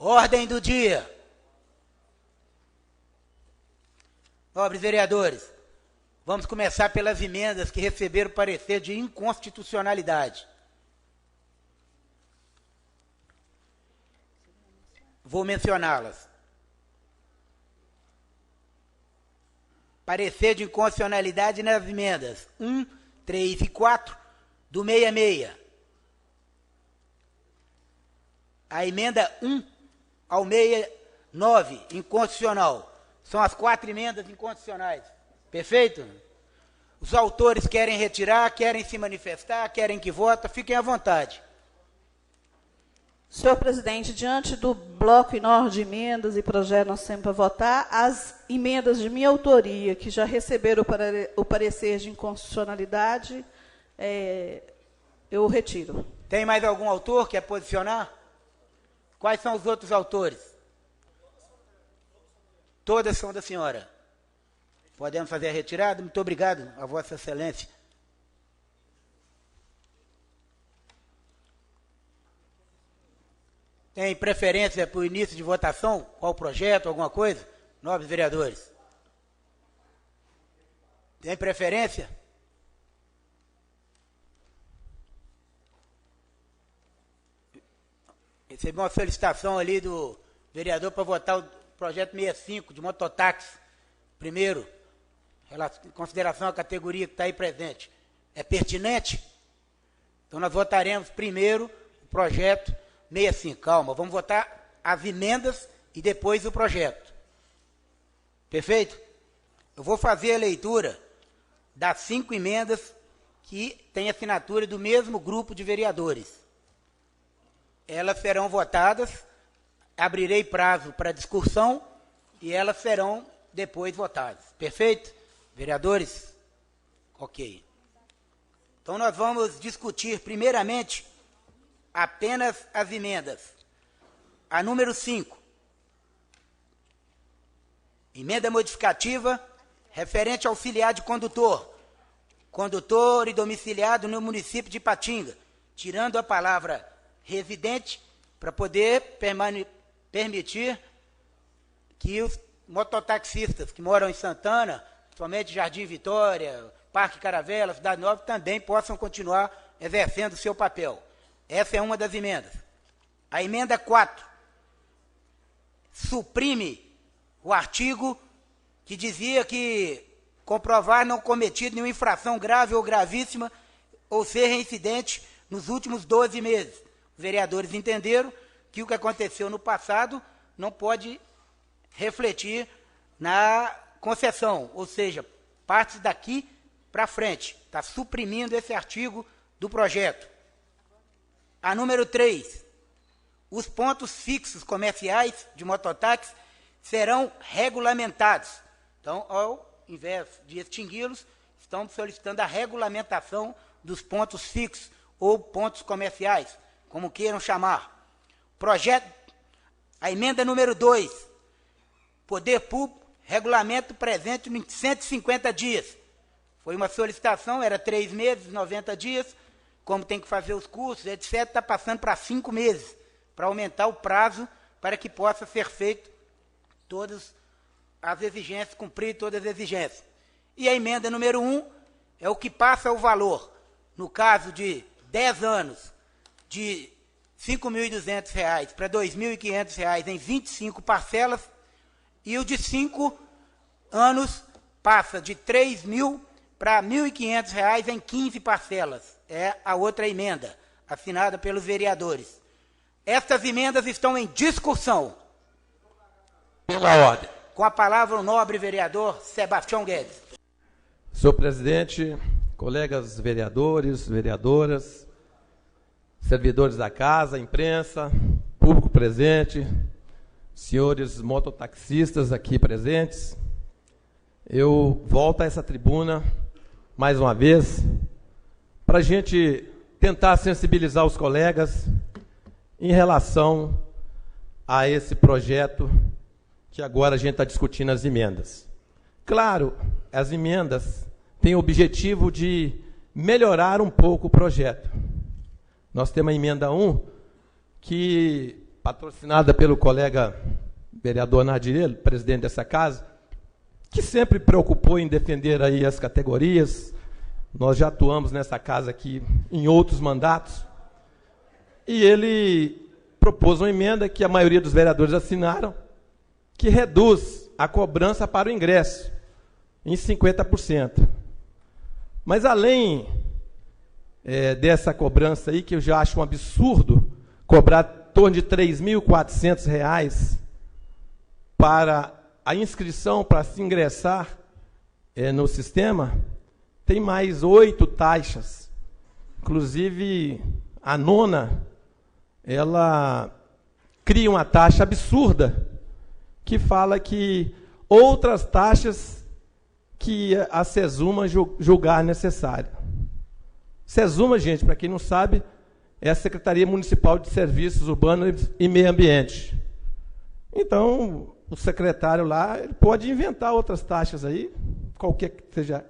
Ordem do dia. Nobres vereadores, vamos começar pelas emendas que receberam parecer de inconstitucionalidade. Vou mencioná-las. Parecer de inconstitucionalidade nas emendas 1, 3 e 4 do 66. A emenda 1 ao 69, inconstitucional. São as 4 emendas inconstitucionais. Perfeito? Os autores querem retirar, querem se manifestar, querem que vota, fiquem à vontade. Senhor presidente, diante do bloco enorme de emendas e projetos nós temos para votar, as emendas de minha autoria, que já receberam o parecer de inconstitucionalidade, eu retiro. Tem mais algum autor que quer posicionar? Quais são os outros autores? Todas são da senhora. Podemos fazer a retirada? Muito obrigado, a Vossa Excelência. Tem preferência para o início de votação? Qual projeto, alguma coisa? Nobres vereadores. Tem preferência? Recebi uma solicitação ali do vereador para votar o projeto 65 de mototáxi. Primeiro, em consideração à categoria que está aí presente. É pertinente? Então nós votaremos primeiro o projeto 65. Calma, vamos votar as emendas e depois o projeto. Perfeito? Eu vou fazer a leitura das 5 emendas que têm assinatura do mesmo grupo de vereadores. Elas serão votadas, abrirei prazo para discussão e elas serão depois votadas. Perfeito? Vereadores? Ok. Então nós vamos discutir primeiramente apenas as emendas. A número 5. Emenda modificativa referente ao auxiliar de condutor. Condutor e domiciliado no município de Ipatinga, tirando a palavra residente para poder permitir que os mototaxistas que moram em Santana, somente Jardim Vitória, Parque Caravela, Cidade Nova, também possam continuar exercendo o seu papel. Essa é uma das emendas. A emenda 4 suprime o artigo que dizia que comprovar não cometido nenhuma infração grave ou gravíssima ou ser reincidente nos últimos 12 meses. Os vereadores entenderam que o que aconteceu no passado não pode refletir na concessão, ou seja, partes daqui para frente. Está suprimindo esse artigo do projeto. A número 3, os pontos fixos comerciais de mototáxi serão regulamentados. Então, ao invés de extingui-los, estamos solicitando a regulamentação dos pontos fixos ou pontos comerciais, como queiram chamar. Projeto, a emenda número 2, Poder Público, regulamento presente em 150 dias. Foi uma solicitação, era 3 meses, 90 dias, como tem que fazer os cursos, etc., está passando para 5 meses, para aumentar o prazo para que possa ser feito todas as exigências, cumprir todas as exigências. E a emenda número 1 é o que passa o valor, no caso de 10 anos, de R$ 5.200 para R$ 2.500 em 25 parcelas, e o de 5 anos passa de R$ 3.000 para R$ 1.500 em 15 parcelas. É a outra emenda, assinada pelos vereadores. Estas emendas estão em discussão. Pela ordem. Com a palavra o nobre vereador Sebastião Guedes. Senhor presidente, colegas vereadores, vereadoras, servidores da casa, imprensa, público presente, senhores mototaxistas aqui presentes, eu volto a essa tribuna mais uma vez para a gente tentar sensibilizar os colegas em relação a esse projeto que agora a gente está discutindo as emendas. Claro, as emendas têm o objetivo de melhorar um pouco o projeto. Nós temos a emenda 1, que patrocinada pelo colega vereador Nardirello, presidente dessa casa, que sempre preocupou em defender aí as categorias. Nós já atuamos nessa casa aqui em outros mandatos. E ele propôs uma emenda que a maioria dos vereadores assinaram, que reduz a cobrança para o ingresso em 50%. Mas além dessa cobrança aí, que eu já acho um absurdo, cobrar em torno de R$ 3.400 para a inscrição, para se ingressar no sistema, tem mais 8 taxas. Inclusive, a 9ª, ela cria uma taxa absurda, que fala que outras taxas que a SESUMA julgar necessária. SESUMA, gente, para quem não sabe, é a Secretaria Municipal de Serviços Urbanos e Meio Ambiente. Então, o secretário lá ele pode inventar outras taxas aí, qualquer que seja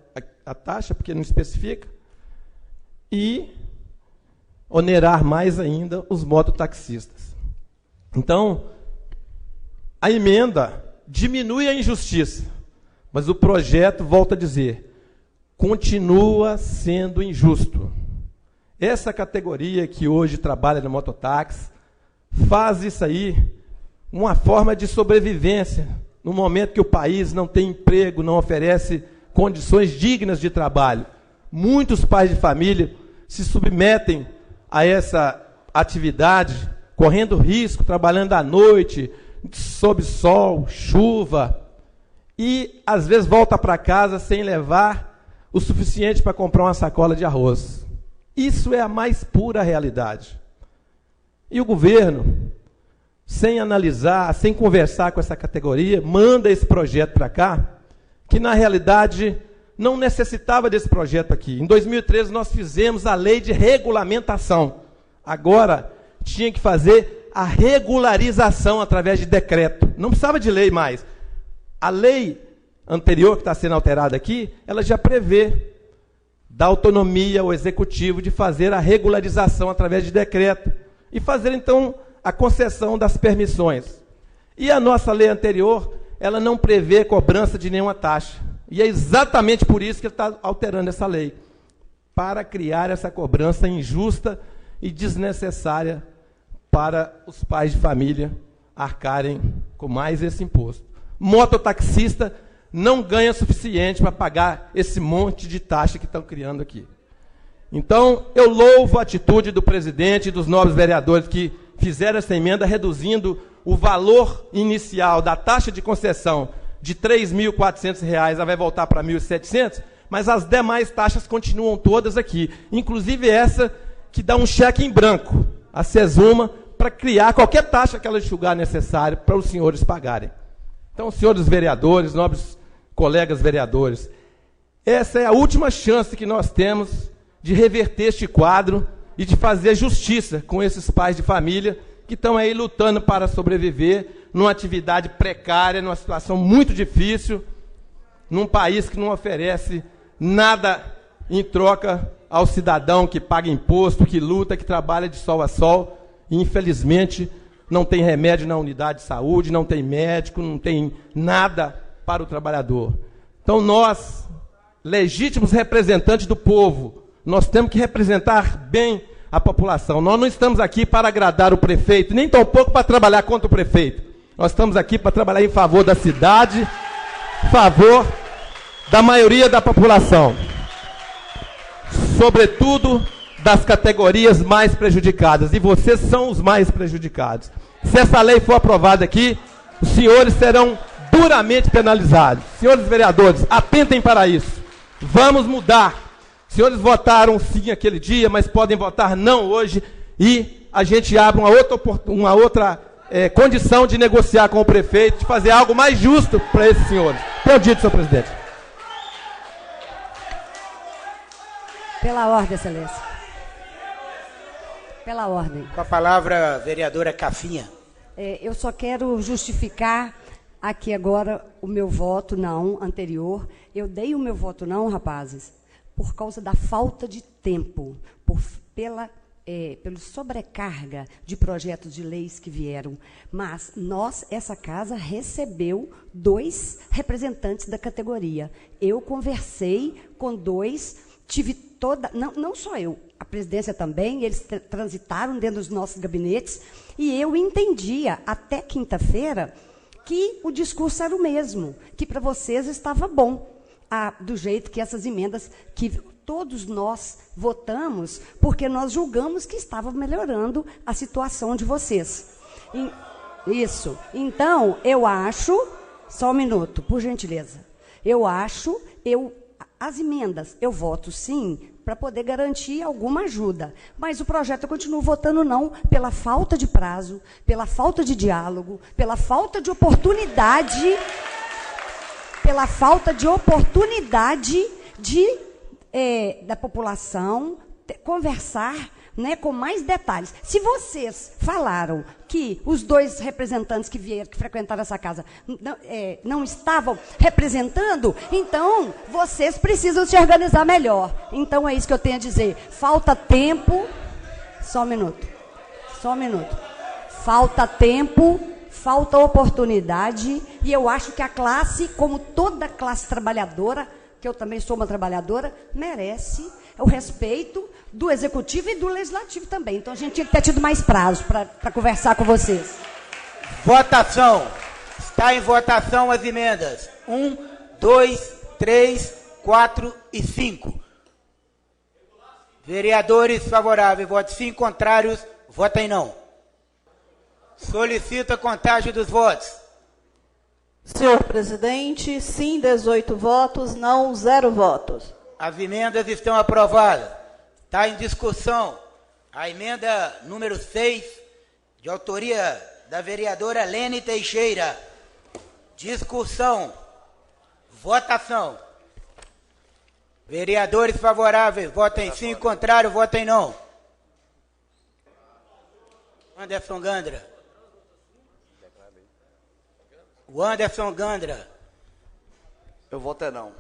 a taxa, porque não especifica, e onerar mais ainda os mototaxistas. Então, a emenda diminui a injustiça, mas o projeto, volta a dizer, continua sendo injusto. Essa categoria que hoje trabalha no mototáxi faz isso aí uma forma de sobrevivência, no momento que o país não tem emprego, não oferece condições dignas de trabalho. Muitos pais de família se submetem a essa atividade, correndo risco, trabalhando à noite, sob sol, chuva, e às vezes volta para casa sem levar o suficiente para comprar uma sacola de arroz. Isso é a mais pura realidade. E o governo, sem analisar, sem conversar com essa categoria, manda esse projeto para cá, que na realidade não necessitava desse projeto aqui. Em 2013 nós fizemos a lei de regulamentação. Agora tinha que fazer a regularização através de decreto. Não precisava de lei mais. A lei anterior, que está sendo alterada aqui, ela já prevê da autonomia ao executivo de fazer a regularização através de decreto e fazer, então, a concessão das permissões. E a nossa lei anterior, ela não prevê cobrança de nenhuma taxa. E é exatamente por isso que ele está alterando essa lei, para criar essa cobrança injusta e desnecessária para os pais de família arcarem com mais esse imposto. Mototaxista não ganha suficiente para pagar esse monte de taxa que estão criando aqui. Então, eu louvo a atitude do presidente e dos nobres vereadores que fizeram essa emenda, reduzindo o valor inicial da taxa de concessão de R$ 3.400, ela vai voltar para R$ 1.700, mas as demais taxas continuam todas aqui, inclusive essa que dá um cheque em branco, a SESUMA, para criar qualquer taxa que ela julgar necessária para os senhores pagarem. Então, senhores vereadores, nobres colegas vereadores, essa é a última chance que nós temos de reverter este quadro e de fazer justiça com esses pais de família que estão aí lutando para sobreviver numa atividade precária, numa situação muito difícil, num país que não oferece nada em troca ao cidadão que paga imposto, que luta, que trabalha de sol a sol, e infelizmente não tem remédio na unidade de saúde, não tem médico, não tem nada para o trabalhador. Então nós, legítimos representantes do povo, nós temos que representar bem a população. Nós não estamos aqui para agradar o prefeito, nem tampouco para trabalhar contra o prefeito. Nós estamos aqui para trabalhar em favor da cidade, em favor da maioria da população. Sobretudo das categorias mais prejudicadas. E vocês são os mais prejudicados. Se essa lei for aprovada aqui, os senhores serão duramente penalizados. Senhores vereadores, atentem para isso. Vamos mudar. Os senhores votaram sim aquele dia, mas podem votar não hoje, e a gente abre uma outra condição de negociar com o prefeito, de fazer algo mais justo para esses senhores. Tenho dito, senhor presidente. Pela ordem, excelência. Pela ordem. Com a palavra, vereadora Cafinha. Eu só quero justificar aqui agora o meu voto não anterior. Eu dei o meu voto não, rapazes, por causa da falta de tempo, pela pela sobrecarga de projetos de leis que vieram, mas essa casa recebeu 2 representantes da categoria. Eu conversei com 2, tive não só eu, a presidência também, eles transitaram dentro dos nossos gabinetes, e eu entendia, até quinta-feira, que o discurso era o mesmo, que para vocês estava bom, do jeito que essas emendas, que todos nós votamos, porque nós julgamos que estava melhorando a situação de vocês. Isso. Então, eu acho, só um minuto, por gentileza, as emendas, eu voto sim, para poder garantir alguma ajuda. Mas o projeto eu continuo votando não, pela falta de prazo, pela falta de diálogo, pela falta de oportunidade, da população conversar, né, com mais detalhes. Se vocês falaram que os 2 representantes que vieram, que frequentaram essa casa, não estavam representando, então vocês precisam se organizar melhor. Então é isso que eu tenho a dizer. Falta tempo. Só um minuto. Falta tempo, falta oportunidade, e eu acho que a classe, como toda classe trabalhadora, que eu também sou uma trabalhadora, merece o respeito do Executivo e do Legislativo também. Então, a gente tinha que ter tido mais prazo para conversar com vocês. Votação. Está em votação as emendas 1, 2, 3, 4 e 5. Vereadores favoráveis, votem sim. Contrários, votem não. Solicito a contagem dos votos. Senhor presidente, sim 18 votos, não 0 votos. As emendas estão aprovadas. Está em discussão a emenda número 6, de autoria da vereadora Lene Teixeira. Discussão. Votação. Vereadores favoráveis, votem sim. Contrário, votem não. Anderson Gandra. O Anderson Gandra. Eu voto é não.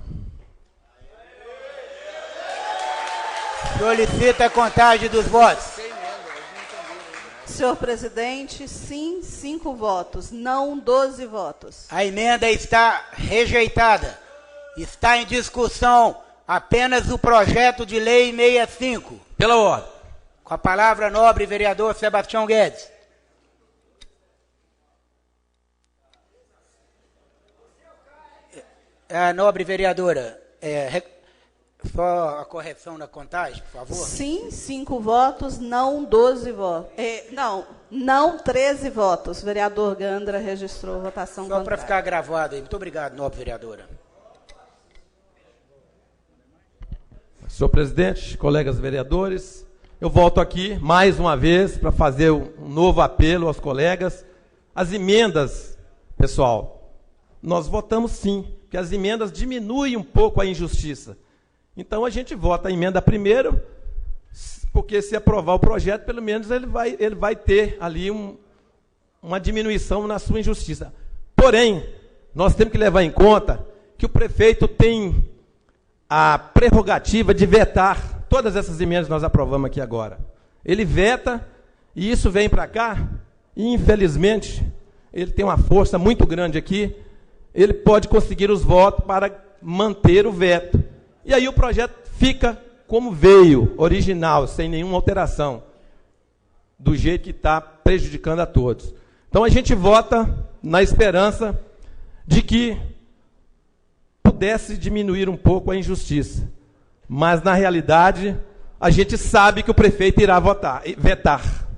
Solicita a contagem dos votos. Senhor presidente, sim 5 votos, não 12 votos. A emenda está rejeitada. Está em discussão apenas o projeto de lei 65. Pela ordem. Com a palavra, nobre vereador Sebastião Guedes. Nobre vereadora, só a correção na contagem, por favor. Sim, 5 votos, não 12 votos. Não 13 votos. Vereador Gandra registrou votação contrária. Só para contrária. ficar gravado aí. Muito obrigado, nobre vereadora. Senhor presidente, colegas vereadores, eu volto aqui mais uma vez para fazer um novo apelo aos colegas. As emendas, pessoal, nós votamos sim, porque as emendas diminuem um pouco a injustiça. Então a gente vota a emenda primeiro, porque se aprovar o projeto, pelo menos ele vai ter ali uma diminuição na sua injustiça. Porém, nós temos que levar em conta que o prefeito tem a prerrogativa de vetar todas essas emendas que nós aprovamos aqui agora. Ele veta, e isso vem para cá, e infelizmente, ele tem uma força muito grande aqui, ele pode conseguir os votos para manter o veto. E aí o projeto fica como veio, original, sem nenhuma alteração, do jeito que está prejudicando a todos. Então a gente vota na esperança de que pudesse diminuir um pouco a injustiça. Mas, na realidade, a gente sabe que o prefeito irá vetar.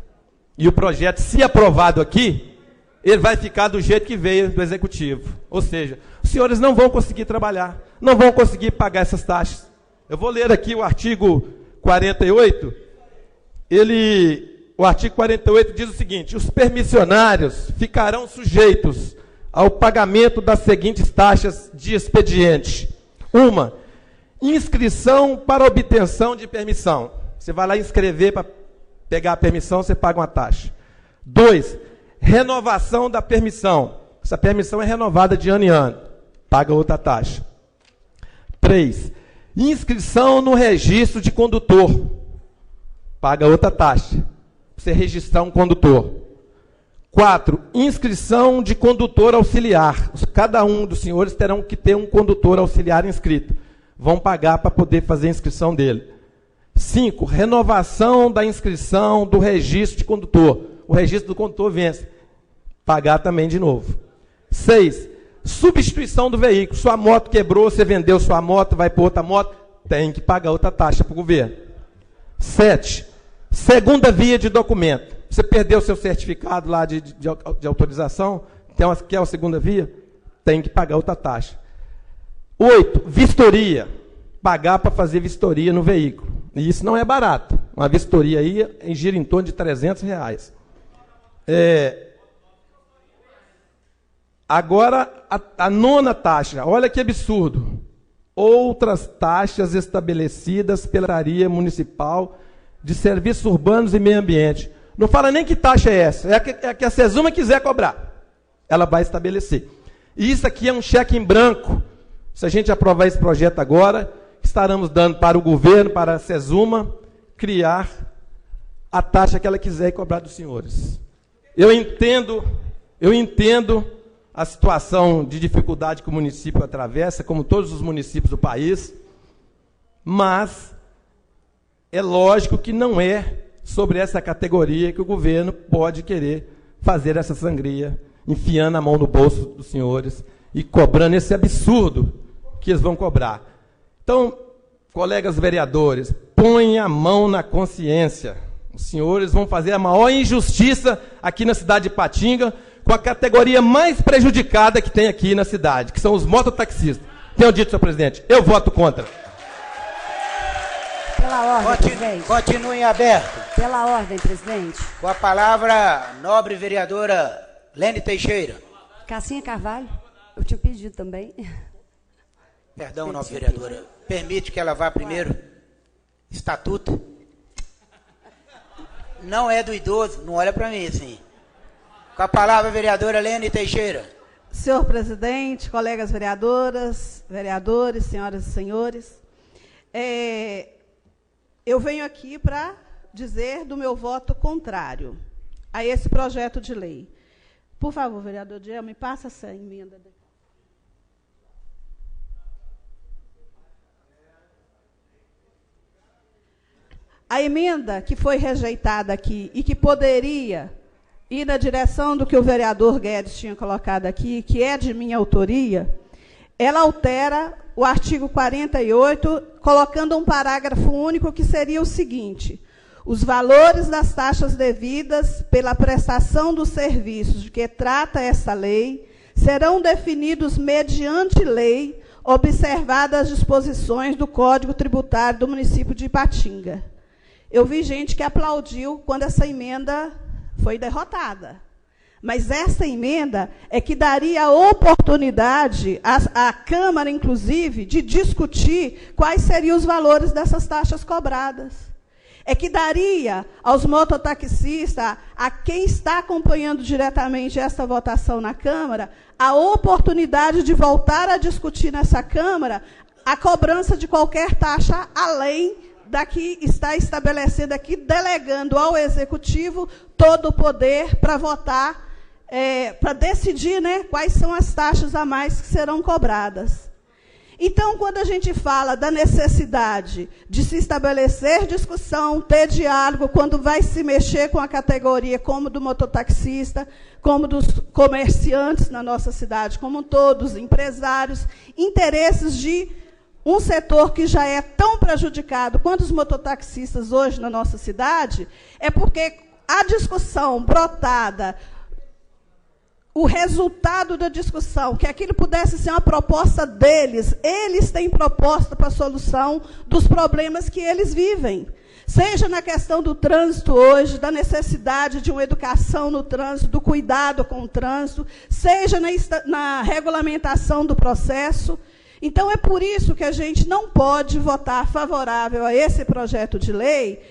E o projeto, se aprovado aqui, ele vai ficar do jeito que veio do Executivo. Ou seja, os senhores não vão conseguir trabalhar, não vão conseguir pagar essas taxas. Eu vou ler aqui o artigo 48. O artigo 48 diz o seguinte: os permissionários ficarão sujeitos ao pagamento das seguintes taxas de expediente. 1. Inscrição para obtenção de permissão. Você vai lá inscrever para pegar a permissão, você paga uma taxa. 2. Renovação da permissão. Essa permissão é renovada de ano em ano. Paga outra taxa. 3. Inscrição no registro de condutor. paga outra taxa, para você registrar um condutor. 4, inscrição de condutor auxiliar. Cada um dos senhores terão que ter um condutor auxiliar inscrito. Vão pagar para poder fazer a inscrição dele. 5, renovação da inscrição do registro de condutor. O registro do condutor vence. Pagar também de novo. 6, substituição do veículo. Sua moto quebrou, você vendeu sua moto, vai para outra moto, tem que pagar outra taxa para o governo. 7, segunda via de documento. Você perdeu seu certificado lá de autorização, quer a segunda via? Tem que pagar outra taxa. 8, vistoria. Pagar para fazer vistoria no veículo. E isso não é barato. Uma vistoria aí gira em torno de R$300. Agora, a 9ª taxa. Olha que absurdo. Outras taxas estabelecidas pela Secretaria Municipal de Serviços Urbanos e Meio Ambiente. Não fala nem que taxa é essa. É a que a Sesuma quiser cobrar. Ela vai estabelecer. E isso aqui é um cheque em branco. Se a gente aprovar esse projeto agora, estaremos dando para o governo, para a Sesuma, criar a taxa que ela quiser e cobrar dos senhores. Eu entendo a situação de dificuldade que o município atravessa, como todos os municípios do país, mas é lógico que não é sobre essa categoria que o governo pode querer fazer essa sangria, enfiando a mão no bolso dos senhores e cobrando esse absurdo que eles vão cobrar. Então, colegas vereadores, põem a mão na consciência. Os senhores vão fazer a maior injustiça aqui na cidade de Ipatinga, com a categoria mais prejudicada que tem aqui na cidade, que são os mototaxistas. Tenho dito, senhor presidente, eu voto contra. Pela ordem, presidente. Continue em aberto. Pela ordem, presidente. Com a palavra, nobre vereadora Lene Teixeira. Cassinha Carvalho, eu tinha pedido também. Perdão, nobre vereadora. Permite que ela vá primeiro? Estatuto. Não é do idoso, não olha para mim assim. Com a palavra, vereadora Lene Teixeira. Senhor presidente, colegas vereadoras, vereadores, senhoras e senhores, eu venho aqui para dizer do meu voto contrário a esse projeto de lei. Por favor, vereador Diel, me passa essa emenda. A emenda que foi rejeitada aqui e que poderia ir na direção do que o vereador Guedes tinha colocado aqui, que é de minha autoria, ela altera o artigo 48, colocando um parágrafo único que seria o seguinte: os valores das taxas devidas pela prestação dos serviços de que trata essa lei serão definidos mediante lei, observadas as disposições do Código Tributário do município de Ipatinga. Eu vi gente que aplaudiu quando essa emenda foi derrotada. Mas essa emenda é que daria a oportunidade à Câmara, inclusive, de discutir quais seriam os valores dessas taxas cobradas. É que daria aos mototaxistas, a quem está acompanhando diretamente essa votação na Câmara, a oportunidade de voltar a discutir nessa Câmara a cobrança de qualquer taxa além da que está estabelecida aqui, delegando ao Executivo todo o poder para votar, para decidir, né, quais são as taxas a mais que serão cobradas. Então, quando a gente fala da necessidade de se estabelecer discussão, ter diálogo, quando vai se mexer com a categoria como do mototaxista, como dos comerciantes na nossa cidade, como todos, empresários, interesses de um setor que já é tão prejudicado quanto os mototaxistas hoje na nossa cidade, é porque a discussão brotada, o resultado da discussão, que aquilo pudesse ser uma proposta deles, eles têm proposta para a solução dos problemas que eles vivem. Seja na questão do trânsito hoje, da necessidade de uma educação no trânsito, do cuidado com o trânsito, seja na regulamentação do processo. Então, é por isso que a gente não pode votar favorável a esse projeto de lei,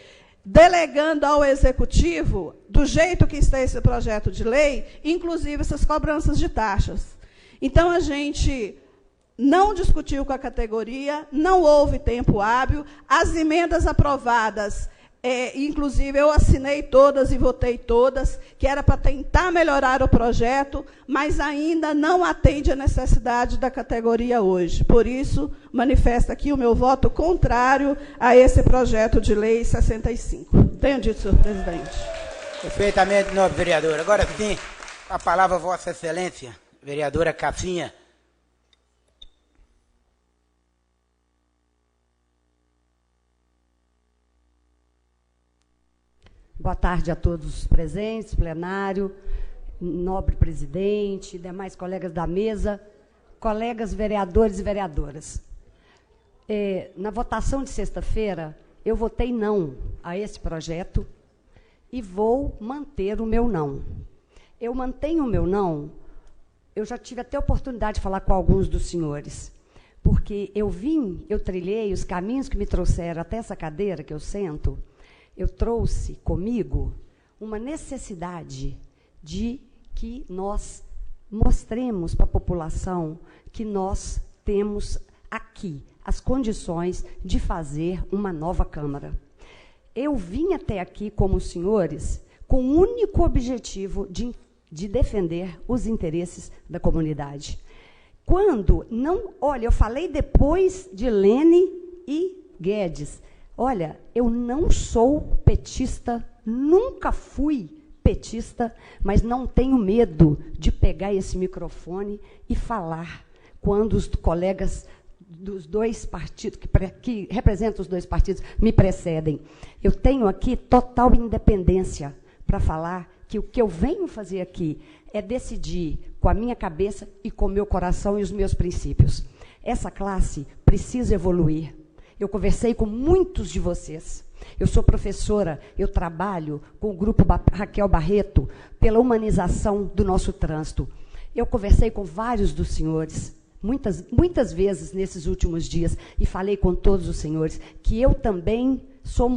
delegando ao Executivo, do jeito que está esse projeto de lei, inclusive essas cobranças de taxas. Então, a gente não discutiu com a categoria, não houve tempo hábil, as emendas aprovadas, Inclusive, eu assinei todas e votei todas, que era para tentar melhorar o projeto, mas ainda não atende a necessidade da categoria hoje. Por isso, manifesto aqui o meu voto contrário a esse projeto de lei 65. Tenho dito, senhor presidente. Perfeitamente, nobre vereadora. Agora sim, a palavra a Vossa Excelência, vereadora Cassinha. Boa tarde a todos os presentes, plenário, nobre presidente, demais colegas da mesa, colegas vereadores e vereadoras. Na votação de sexta-feira, eu votei não a esse projeto e vou manter o meu não. Eu mantenho o meu não, eu já tive até a oportunidade de falar com alguns dos senhores, porque eu trilhei os caminhos que me trouxeram até essa cadeira que eu sento. Eu trouxe comigo uma necessidade de que nós mostremos para a população que nós temos aqui as condições de fazer uma nova Câmara. Eu vim até aqui, como os senhores, com o único objetivo de defender os interesses da comunidade. Olha, eu falei depois de Lene e Guedes. Olha, eu não sou petista, nunca fui petista, mas não tenho medo de pegar esse microfone e falar quando os colegas dos dois partidos, que representam os dois partidos, me precedem. Eu tenho aqui total independência para falar que o que eu venho fazer aqui é decidir com a minha cabeça e com o meu coração e os meus princípios. Essa classe precisa evoluir. Eu conversei com muitos de vocês. Eu sou professora, eu trabalho com o grupo Raquel Barreto pela humanização do nosso trânsito. Eu conversei com vários dos senhores, muitas vezes nesses últimos dias, e falei com todos os senhores que eu também sou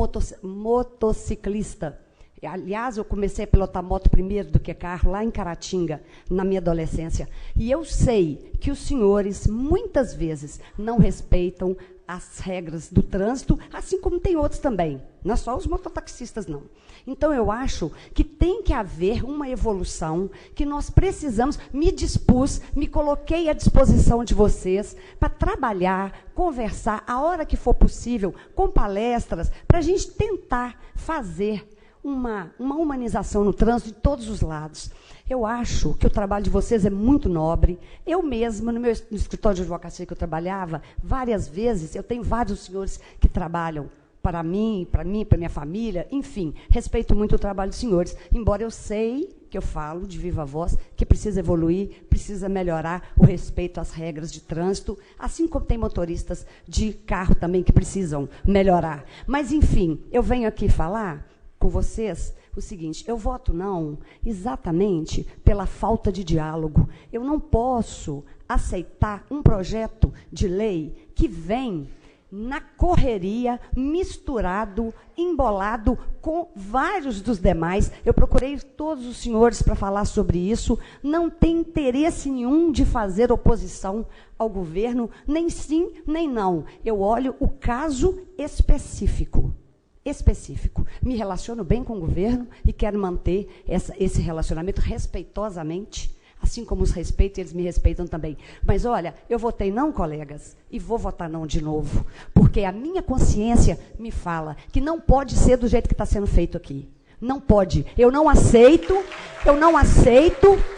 motociclista. Aliás, eu comecei a pilotar moto primeiro do que carro, lá em Caratinga, na minha adolescência. E eu sei que os senhores, muitas vezes, não respeitam as regras do trânsito, assim como tem outros também. Não é só os mototaxistas, não. Então, eu acho que tem que haver uma evolução, que nós precisamos, me coloquei à disposição de vocês para trabalhar, conversar, a hora que for possível, com palestras, para a gente tentar fazer uma humanização no trânsito de todos os lados. Eu acho que o trabalho de vocês é muito nobre. Eu mesma, no escritório de advocacia que eu trabalhava, várias vezes, eu tenho vários senhores que trabalham para mim, para minha família, enfim, respeito muito o trabalho dos senhores, embora eu sei que eu falo de viva voz, que precisa evoluir, precisa melhorar o respeito às regras de trânsito, assim como tem motoristas de carro também que precisam melhorar. Mas, enfim, eu venho aqui falar com vocês o seguinte: eu voto não exatamente pela falta de diálogo. Eu não posso aceitar um projeto de lei que vem na correria, misturado, embolado com vários dos demais. Eu procurei todos os senhores para falar sobre isso. Não tem interesse nenhum de fazer oposição ao governo, nem sim, nem não. Eu olho o caso específico. Me relaciono bem com o governo e quero manter esse relacionamento respeitosamente, assim como os respeito, eles me respeitam também. Mas, olha, eu votei não, colegas, e vou votar não de novo, porque a minha consciência me fala que não pode ser do jeito que está sendo feito aqui. Não pode. Eu não aceito,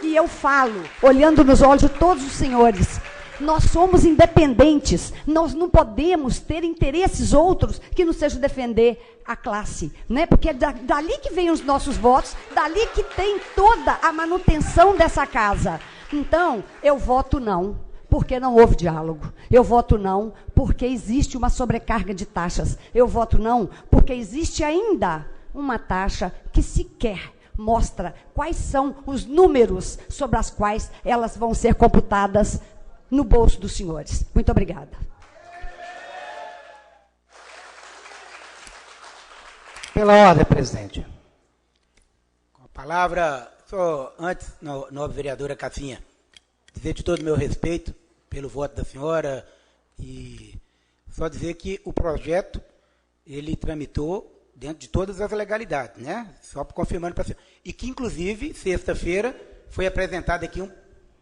e eu falo, olhando nos olhos de todos os senhores. Nós somos independentes, nós não podemos ter interesses outros que não sejam defender a classe, né? Porque é dali que vem os nossos votos, dali que tem toda a manutenção dessa casa. Então, eu voto não, porque não houve diálogo. Eu voto não, porque existe uma sobrecarga de taxas. Eu voto não, porque existe ainda uma taxa que sequer mostra quais são os números sobre as quais elas vão ser computadas no bolso dos senhores. Muito obrigada. Pela ordem, presidente. Com a palavra, só antes, nobre vereadora Cassinha, dizer de todo o meu respeito pelo voto da senhora e só dizer que o projeto, ele tramitou dentro de todas as legalidades, né? Só confirmando para você. E que, inclusive, sexta-feira, foi apresentado aqui um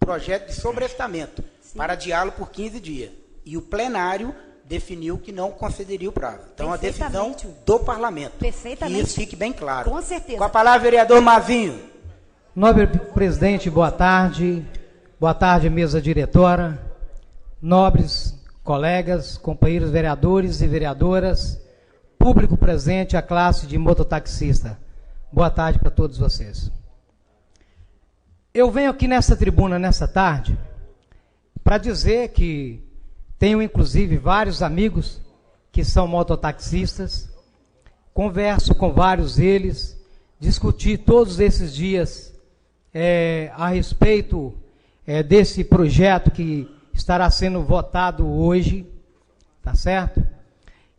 projeto de sobrestamento para diálogo por 15 dias. E o plenário definiu que não concederia o prazo. Então, a decisão do parlamento. Perfeitamente. Que isso fique bem claro. Com certeza. Com a palavra, vereador Mazinho. Nobre presidente, boa tarde. Boa tarde, mesa diretora. Nobres colegas, companheiros vereadores e vereadoras, público presente, a classe de mototaxista. Boa tarde para todos vocês. Eu venho aqui nessa tribuna, nessa tarde, para dizer que tenho, inclusive, vários amigos que são mototaxistas, converso com vários deles, discuti todos esses dias a respeito desse projeto que estará sendo votado hoje, tá certo?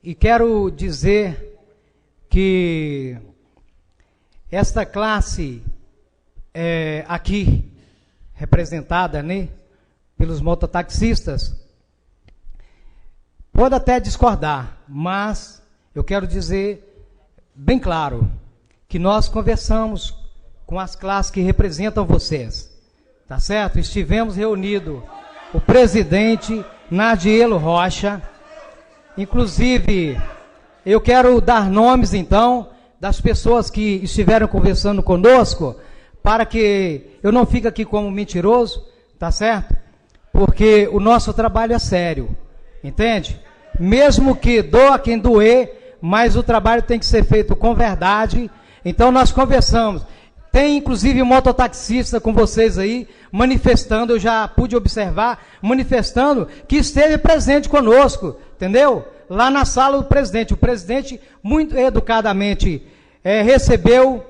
E quero dizer que esta classe aqui, representada, né, pelos mototaxistas, pode até discordar, mas eu quero dizer bem claro que nós conversamos com as classes que representam vocês, tá certo? Estivemos reunidos, o presidente Nadielo Rocha, inclusive, eu quero dar nomes, então, das pessoas que estiveram conversando conosco, para que eu não fique aqui como mentiroso, tá certo? Porque o nosso trabalho é sério, entende? Mesmo que doa quem doer, mas o trabalho tem que ser feito com verdade. Então nós conversamos. Tem inclusive um mototaxista com vocês aí, manifestando, eu já pude observar, manifestando que esteve presente conosco, entendeu? Lá na sala do presidente. O presidente, muito educadamente, recebeu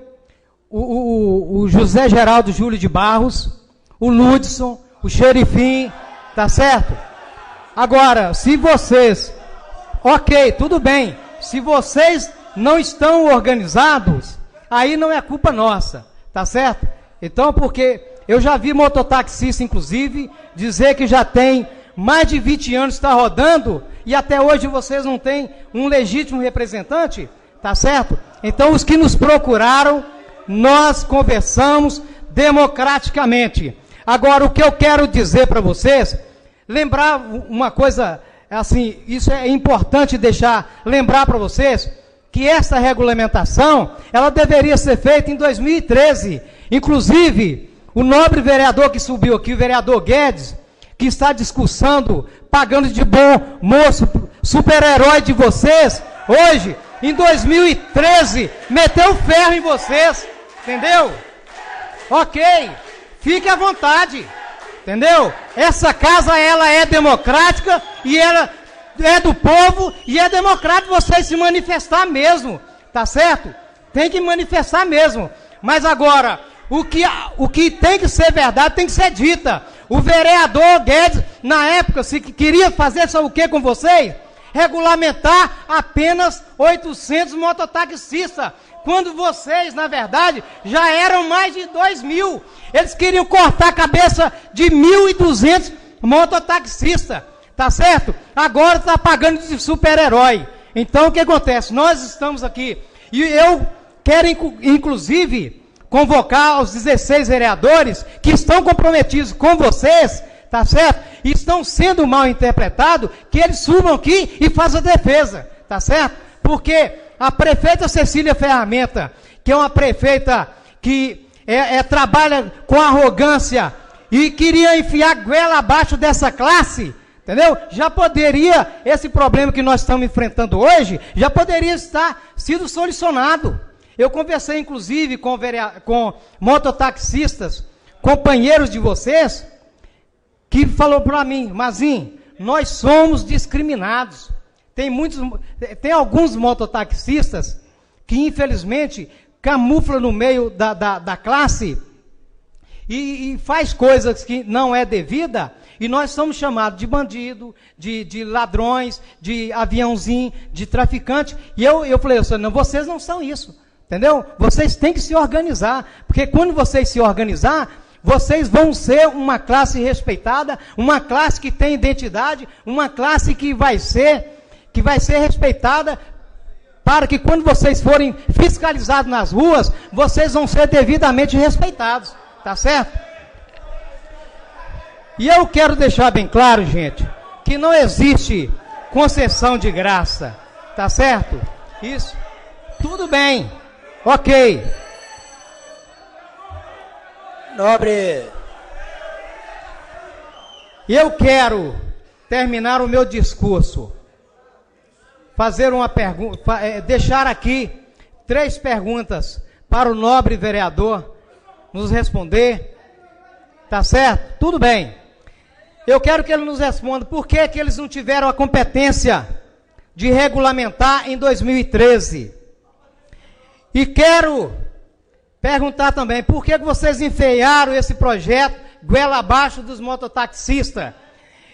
o José Geraldo Júlio de Barros, o Ludson, o Xerifim, tá certo? Agora, se vocês, ok, tudo bem, se vocês não estão organizados, aí não é culpa nossa, tá certo? Então, porque eu já vi mototaxista, inclusive, dizer que já tem mais de 20 anos que está rodando, e até hoje vocês não têm um legítimo representante, tá certo? Então, os que nos procuraram, nós conversamos democraticamente. Agora, o que eu quero dizer para vocês, lembrar uma coisa, assim, isso é importante lembrar para vocês, que essa regulamentação, ela deveria ser feita em 2013. Inclusive, o nobre vereador que subiu aqui, o vereador Guedes, que está discursando, pagando de bom moço, super-herói de vocês, hoje, em 2013, meteu ferro em vocês, entendeu? Ok, fique à vontade, entendeu? Essa casa, ela é democrática, e ela é do povo, e é democrático vocês se manifestar mesmo, tá certo? Tem que manifestar mesmo, mas agora, o que tem que ser verdade, tem que ser dita. O vereador Guedes, na época, se queria fazer sabe o que com vocês? Regulamentar apenas 800 mototaxistas, quando vocês, na verdade, já eram mais de 2.000. Eles queriam cortar a cabeça de 1.200 mototaxistas, tá certo? Agora está pagando de super-herói. Então, o que acontece? Nós estamos aqui, e eu quero, inclusive, convocar os 16 vereadores que estão comprometidos com vocês, tá certo? E estão sendo mal interpretados, que eles subam aqui e façam a defesa, tá certo? Porque a prefeita Cecília Ferramenta, que é uma prefeita que trabalha com arrogância e queria enfiar a goela abaixo dessa classe, entendeu? Já poderia, esse problema que nós estamos enfrentando hoje, já poderia estar sido solucionado. Eu conversei, inclusive, com mototaxistas, companheiros de vocês, que falou para mim, Mazinho, nós somos discriminados. Tem alguns mototaxistas que, infelizmente, camuflam no meio da classe e faz coisas que não é devida, e nós somos chamados de bandido, de ladrões, de aviãozinho, de traficante. E eu falei, não, vocês não são isso. Entendeu? Vocês têm que se organizar, porque quando vocês se organizar, vocês vão ser uma classe respeitada, uma classe que tem identidade, uma classe que vai ser respeitada para que quando vocês forem fiscalizados nas ruas, vocês vão ser devidamente respeitados, tá certo? E eu quero deixar bem claro, gente, que não existe concessão de graça, tá certo? Isso, tudo bem, ok. Nobre. Eu quero terminar o meu discurso, fazer uma pergunta, deixar aqui 3 perguntas para o nobre vereador nos responder, tá certo? Tudo bem. Eu quero que ele nos responda por que eles não tiveram a competência de regulamentar em 2013. E quero perguntar também, por que vocês enfeiaram esse projeto goela abaixo dos mototaxistas?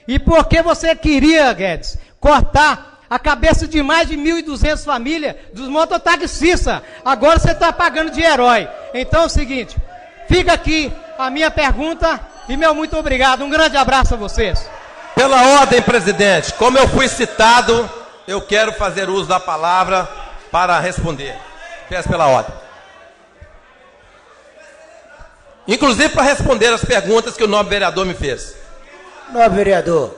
E por que você queria, Guedes, cortar a cabeça de mais de 1.200 famílias dos mototaxistas? Agora você está pagando de herói. Então é o seguinte, fica aqui a minha pergunta e meu muito obrigado. Um grande abraço a vocês. Pela ordem, presidente, como eu fui citado, eu quero fazer uso da palavra para responder. Peço pela ordem. Inclusive para responder as perguntas que o nobre vereador me fez. Nobre vereador.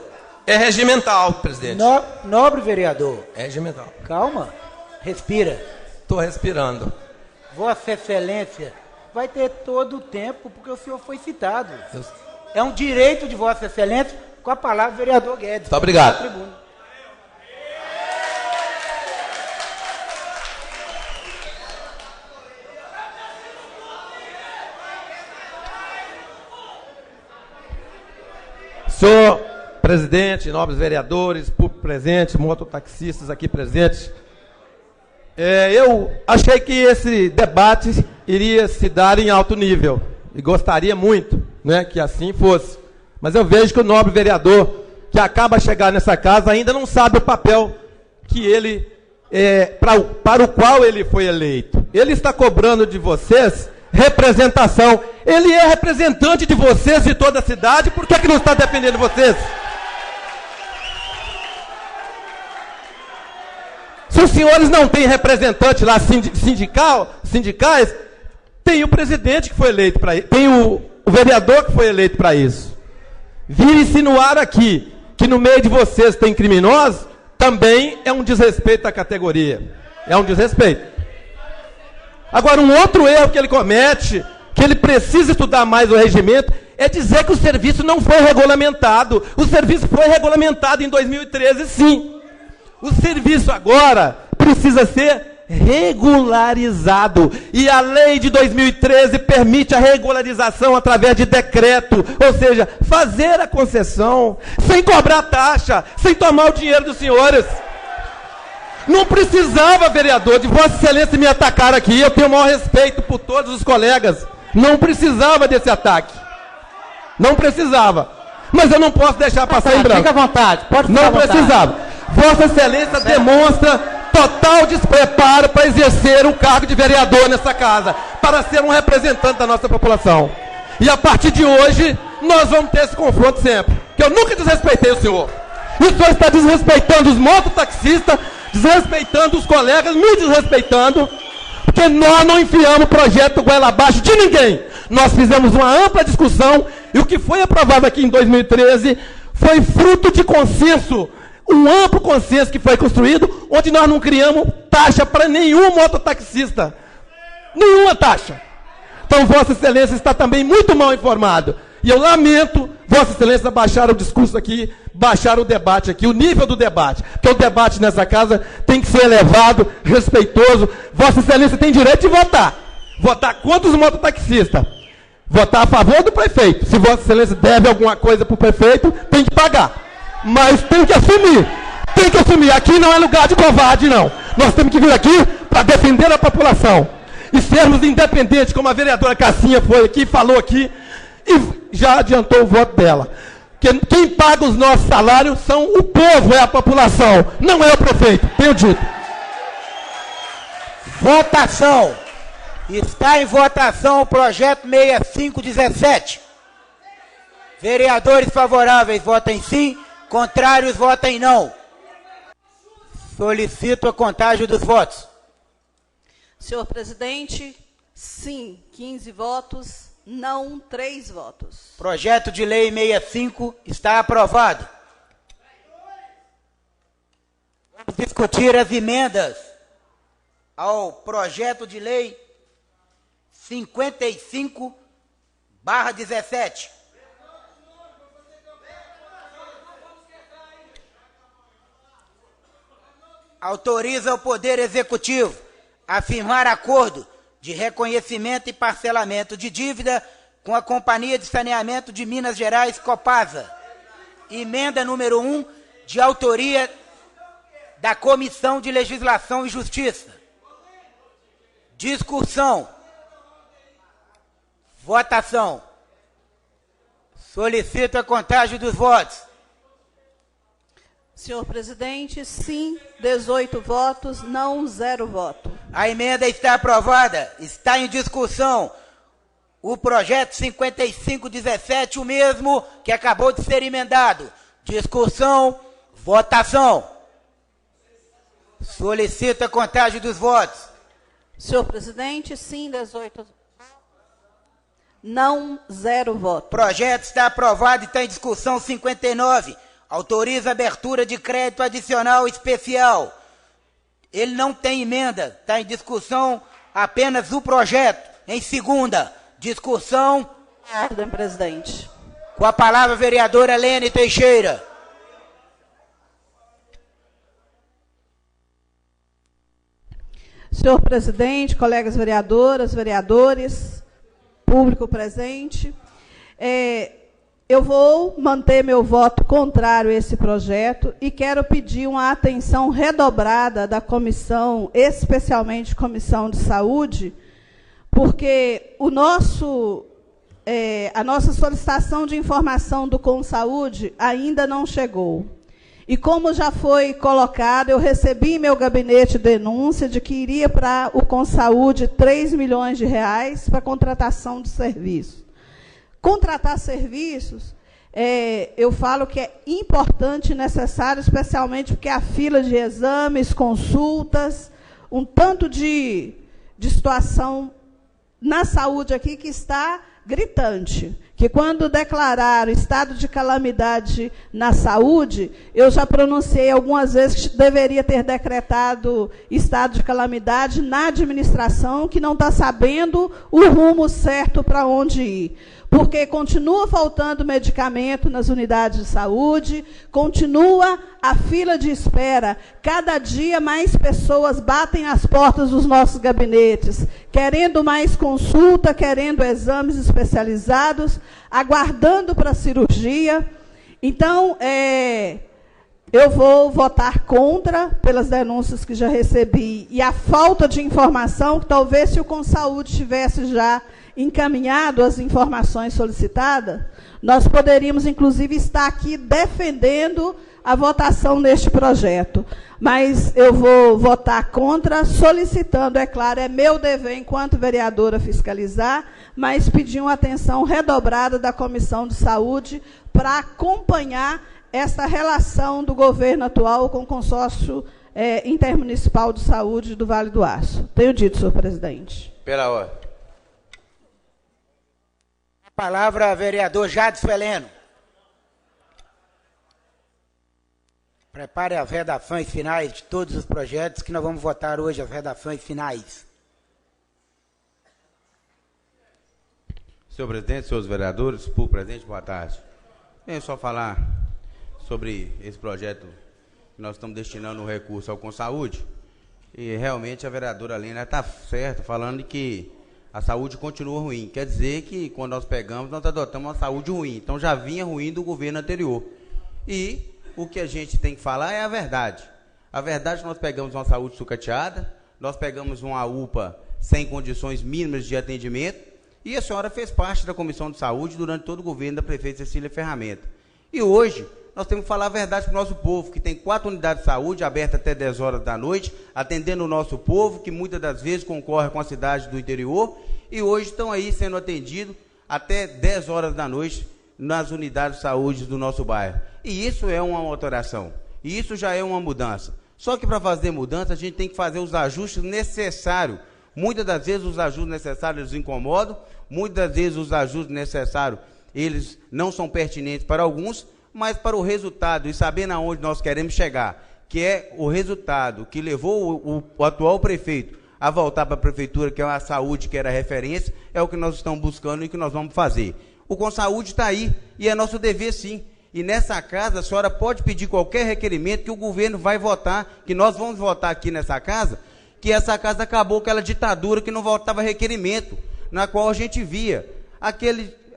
É regimental, presidente. Nobre vereador. É regimental. Calma. Respira. Estou respirando. Vossa Excelência vai ter todo o tempo, porque o senhor foi citado. É um direito de Vossa Excelência, com a palavra vereador Guedes. Muito obrigado. Senhor presidente, nobres vereadores, público presente, mototaxistas aqui presentes, eu achei que esse debate iria se dar em alto nível e gostaria muito, né, que assim fosse. Mas eu vejo que o nobre vereador que acaba de chegar nessa casa ainda não sabe o papel que ele para o qual ele foi eleito. Ele está cobrando de vocês representação. Ele é representante de vocês, de toda a cidade, por que não está defendendo vocês? Se os senhores não têm representante lá sindicais, tem o presidente que foi eleito para isso, tem o vereador que foi eleito para isso. Vir insinuar aqui que no meio de vocês tem criminosos, também é um desrespeito à categoria. É um desrespeito. Agora, um outro erro que ele comete, que ele precisa estudar mais o regimento, é dizer que o serviço não foi regulamentado. O serviço foi regulamentado em 2013, sim. O serviço agora precisa ser regularizado. E a lei de 2013 permite a regularização através de decreto. Ou seja, fazer a concessão sem cobrar taxa, sem tomar o dinheiro dos senhores. Não precisava, vereador, de Vossa Excelência me atacar aqui. Eu tenho o maior respeito por todos os colegas. Não precisava desse ataque. Não precisava. Mas eu não posso deixar passar em branco. Fica à vontade, pode ficar Não à vontade. precisava. Vossa Excelência demonstra total despreparo para exercer o cargo de vereador nessa casa, para ser um representante da nossa população. E a partir de hoje, nós vamos ter esse confronto sempre. Que eu nunca desrespeitei o senhor. E o senhor está desrespeitando os mototaxistas, desrespeitando os colegas, me desrespeitando, porque nós não enfiamos o projeto goela abaixo de ninguém. Nós fizemos uma ampla discussão e o que foi aprovado aqui em 2013 foi fruto de consenso, um amplo consenso que foi construído, onde nós não criamos taxa para nenhum mototaxista. Nenhuma taxa. Então, Vossa Excelência está também muito mal informado. E eu lamento, Vossa Excelência, baixar o discurso aqui, baixar o debate aqui, o nível do debate. Porque o debate nessa casa tem que ser elevado, respeitoso. Vossa Excelência tem direito de votar. Votar contra os mototaxistas. Votar a favor do prefeito. Se Vossa Excelência deve alguma coisa para o prefeito, tem que pagar. Mas tem que assumir. Tem que assumir. Aqui não é lugar de covarde, não. Nós temos que vir aqui para defender a população. E sermos independentes, como a vereadora Cassinha foi aqui, falou aqui, e já adiantou o voto dela. Quem paga os nossos salários são o povo, é a população, não é o prefeito. Tenho dito. Votação. Está em votação o projeto 6517. Vereadores favoráveis, votem sim. Contrários, votem não. Solicito a contagem dos votos. Senhor presidente, sim, 15 votos, não 3 votos. Projeto de Lei 65 está aprovado. Vamos discutir as emendas ao projeto de Lei 55/17. Autoriza o Poder Executivo a firmar acordo de reconhecimento e parcelamento de dívida com a Companhia de Saneamento de Minas Gerais, Copasa. Emenda número 1, de autoria da Comissão de Legislação e Justiça. Discussão. Votação. Solicito a contagem dos votos. Senhor presidente, sim, 18 votos, não 0 voto. A emenda está aprovada. Está em discussão o projeto 55/17, o mesmo que acabou de ser emendado. Discussão, votação. Solicito a contagem dos votos. Senhor presidente, sim, 18, não 0 voto. O projeto está aprovado e está em discussão 59. Autoriza a abertura de crédito adicional especial. Ele não tem emenda, está em discussão apenas o projeto. Em segunda, discussão. Ordem, presidente. Com a palavra a vereadora Lene Teixeira. Senhor presidente, colegas vereadoras, vereadores, público presente, eu vou manter meu voto contrário a esse projeto e quero pedir uma atenção redobrada da comissão, especialmente Comissão de Saúde, porque a nossa solicitação de informação do Consaúde ainda não chegou. E como já foi colocado, eu recebi em meu gabinete denúncia de que iria para o Consaúde 3 milhões de reais para contratação de serviços. Contratar serviços, eu falo que é importante e necessário, especialmente porque a fila de exames, consultas, um tanto de situação na saúde aqui que está gritante, que quando declararam estado de calamidade na saúde, eu já pronunciei algumas vezes que deveria ter decretado estado de calamidade na administração, que não está sabendo o rumo certo para onde ir. Porque continua faltando medicamento nas unidades de saúde, continua a fila de espera. Cada dia mais pessoas batem as portas dos nossos gabinetes, querendo mais consulta, querendo exames especializados, aguardando para a cirurgia. Então, eu vou votar contra, pelas denúncias que já recebi, e a falta de informação, que talvez se o Consaúde tivesse já encaminhado as informações solicitadas, nós poderíamos, inclusive, estar aqui defendendo a votação neste projeto. Mas eu vou votar contra, solicitando, é claro, é meu dever, enquanto vereadora, fiscalizar, mas pedir uma atenção redobrada da Comissão de Saúde para acompanhar essa relação do governo atual com o consórcio intermunicipal de saúde do Vale do Aço. Tenho dito, senhor presidente. Pela ordem. Palavra, vereador Jadson Heleno. Prepare as redações finais de todos os projetos que nós vamos votar hoje, as redações finais. Senhor presidente, senhores vereadores, público presente, boa tarde. Venho só falar sobre esse projeto que nós estamos destinando o recurso ao Consaúde. E realmente a vereadora Lena está certa, falando que a saúde continua ruim. Quer dizer que quando nós pegamos, nós adotamos uma saúde ruim. Então já vinha ruim do governo anterior. E o que a gente tem que falar é a verdade. A verdade é que nós pegamos uma saúde sucateada, nós pegamos uma UPA sem condições mínimas de atendimento, e a senhora fez parte da Comissão de Saúde durante todo o governo da prefeita Cecília Ferramenta. E hoje, nós temos que falar a verdade para o nosso povo, que tem 4 unidades de saúde abertas até 10 horas da noite, atendendo o nosso povo, que muitas das vezes concorre com a cidade do interior, e hoje estão aí sendo atendidos até 10 horas da noite nas unidades de saúde do nosso bairro. E isso é uma alteração, e isso já é uma mudança. Só que para fazer mudança, a gente tem que fazer os ajustes necessários. Muitas das vezes os ajustes necessários eles incomodam, muitas das vezes os ajustes necessários eles não são pertinentes para alguns, mas para o resultado e sabendo aonde nós queremos chegar, que é o resultado que levou o atual prefeito a voltar para a prefeitura, que é a saúde, que era a referência, é o que nós estamos buscando e que nós vamos fazer. O Consaúde está aí, e é nosso dever sim. E nessa casa, a senhora pode pedir qualquer requerimento que o governo vai votar, que nós vamos votar aqui nessa casa, que essa casa acabou aquela ditadura que não votava requerimento, na qual a gente via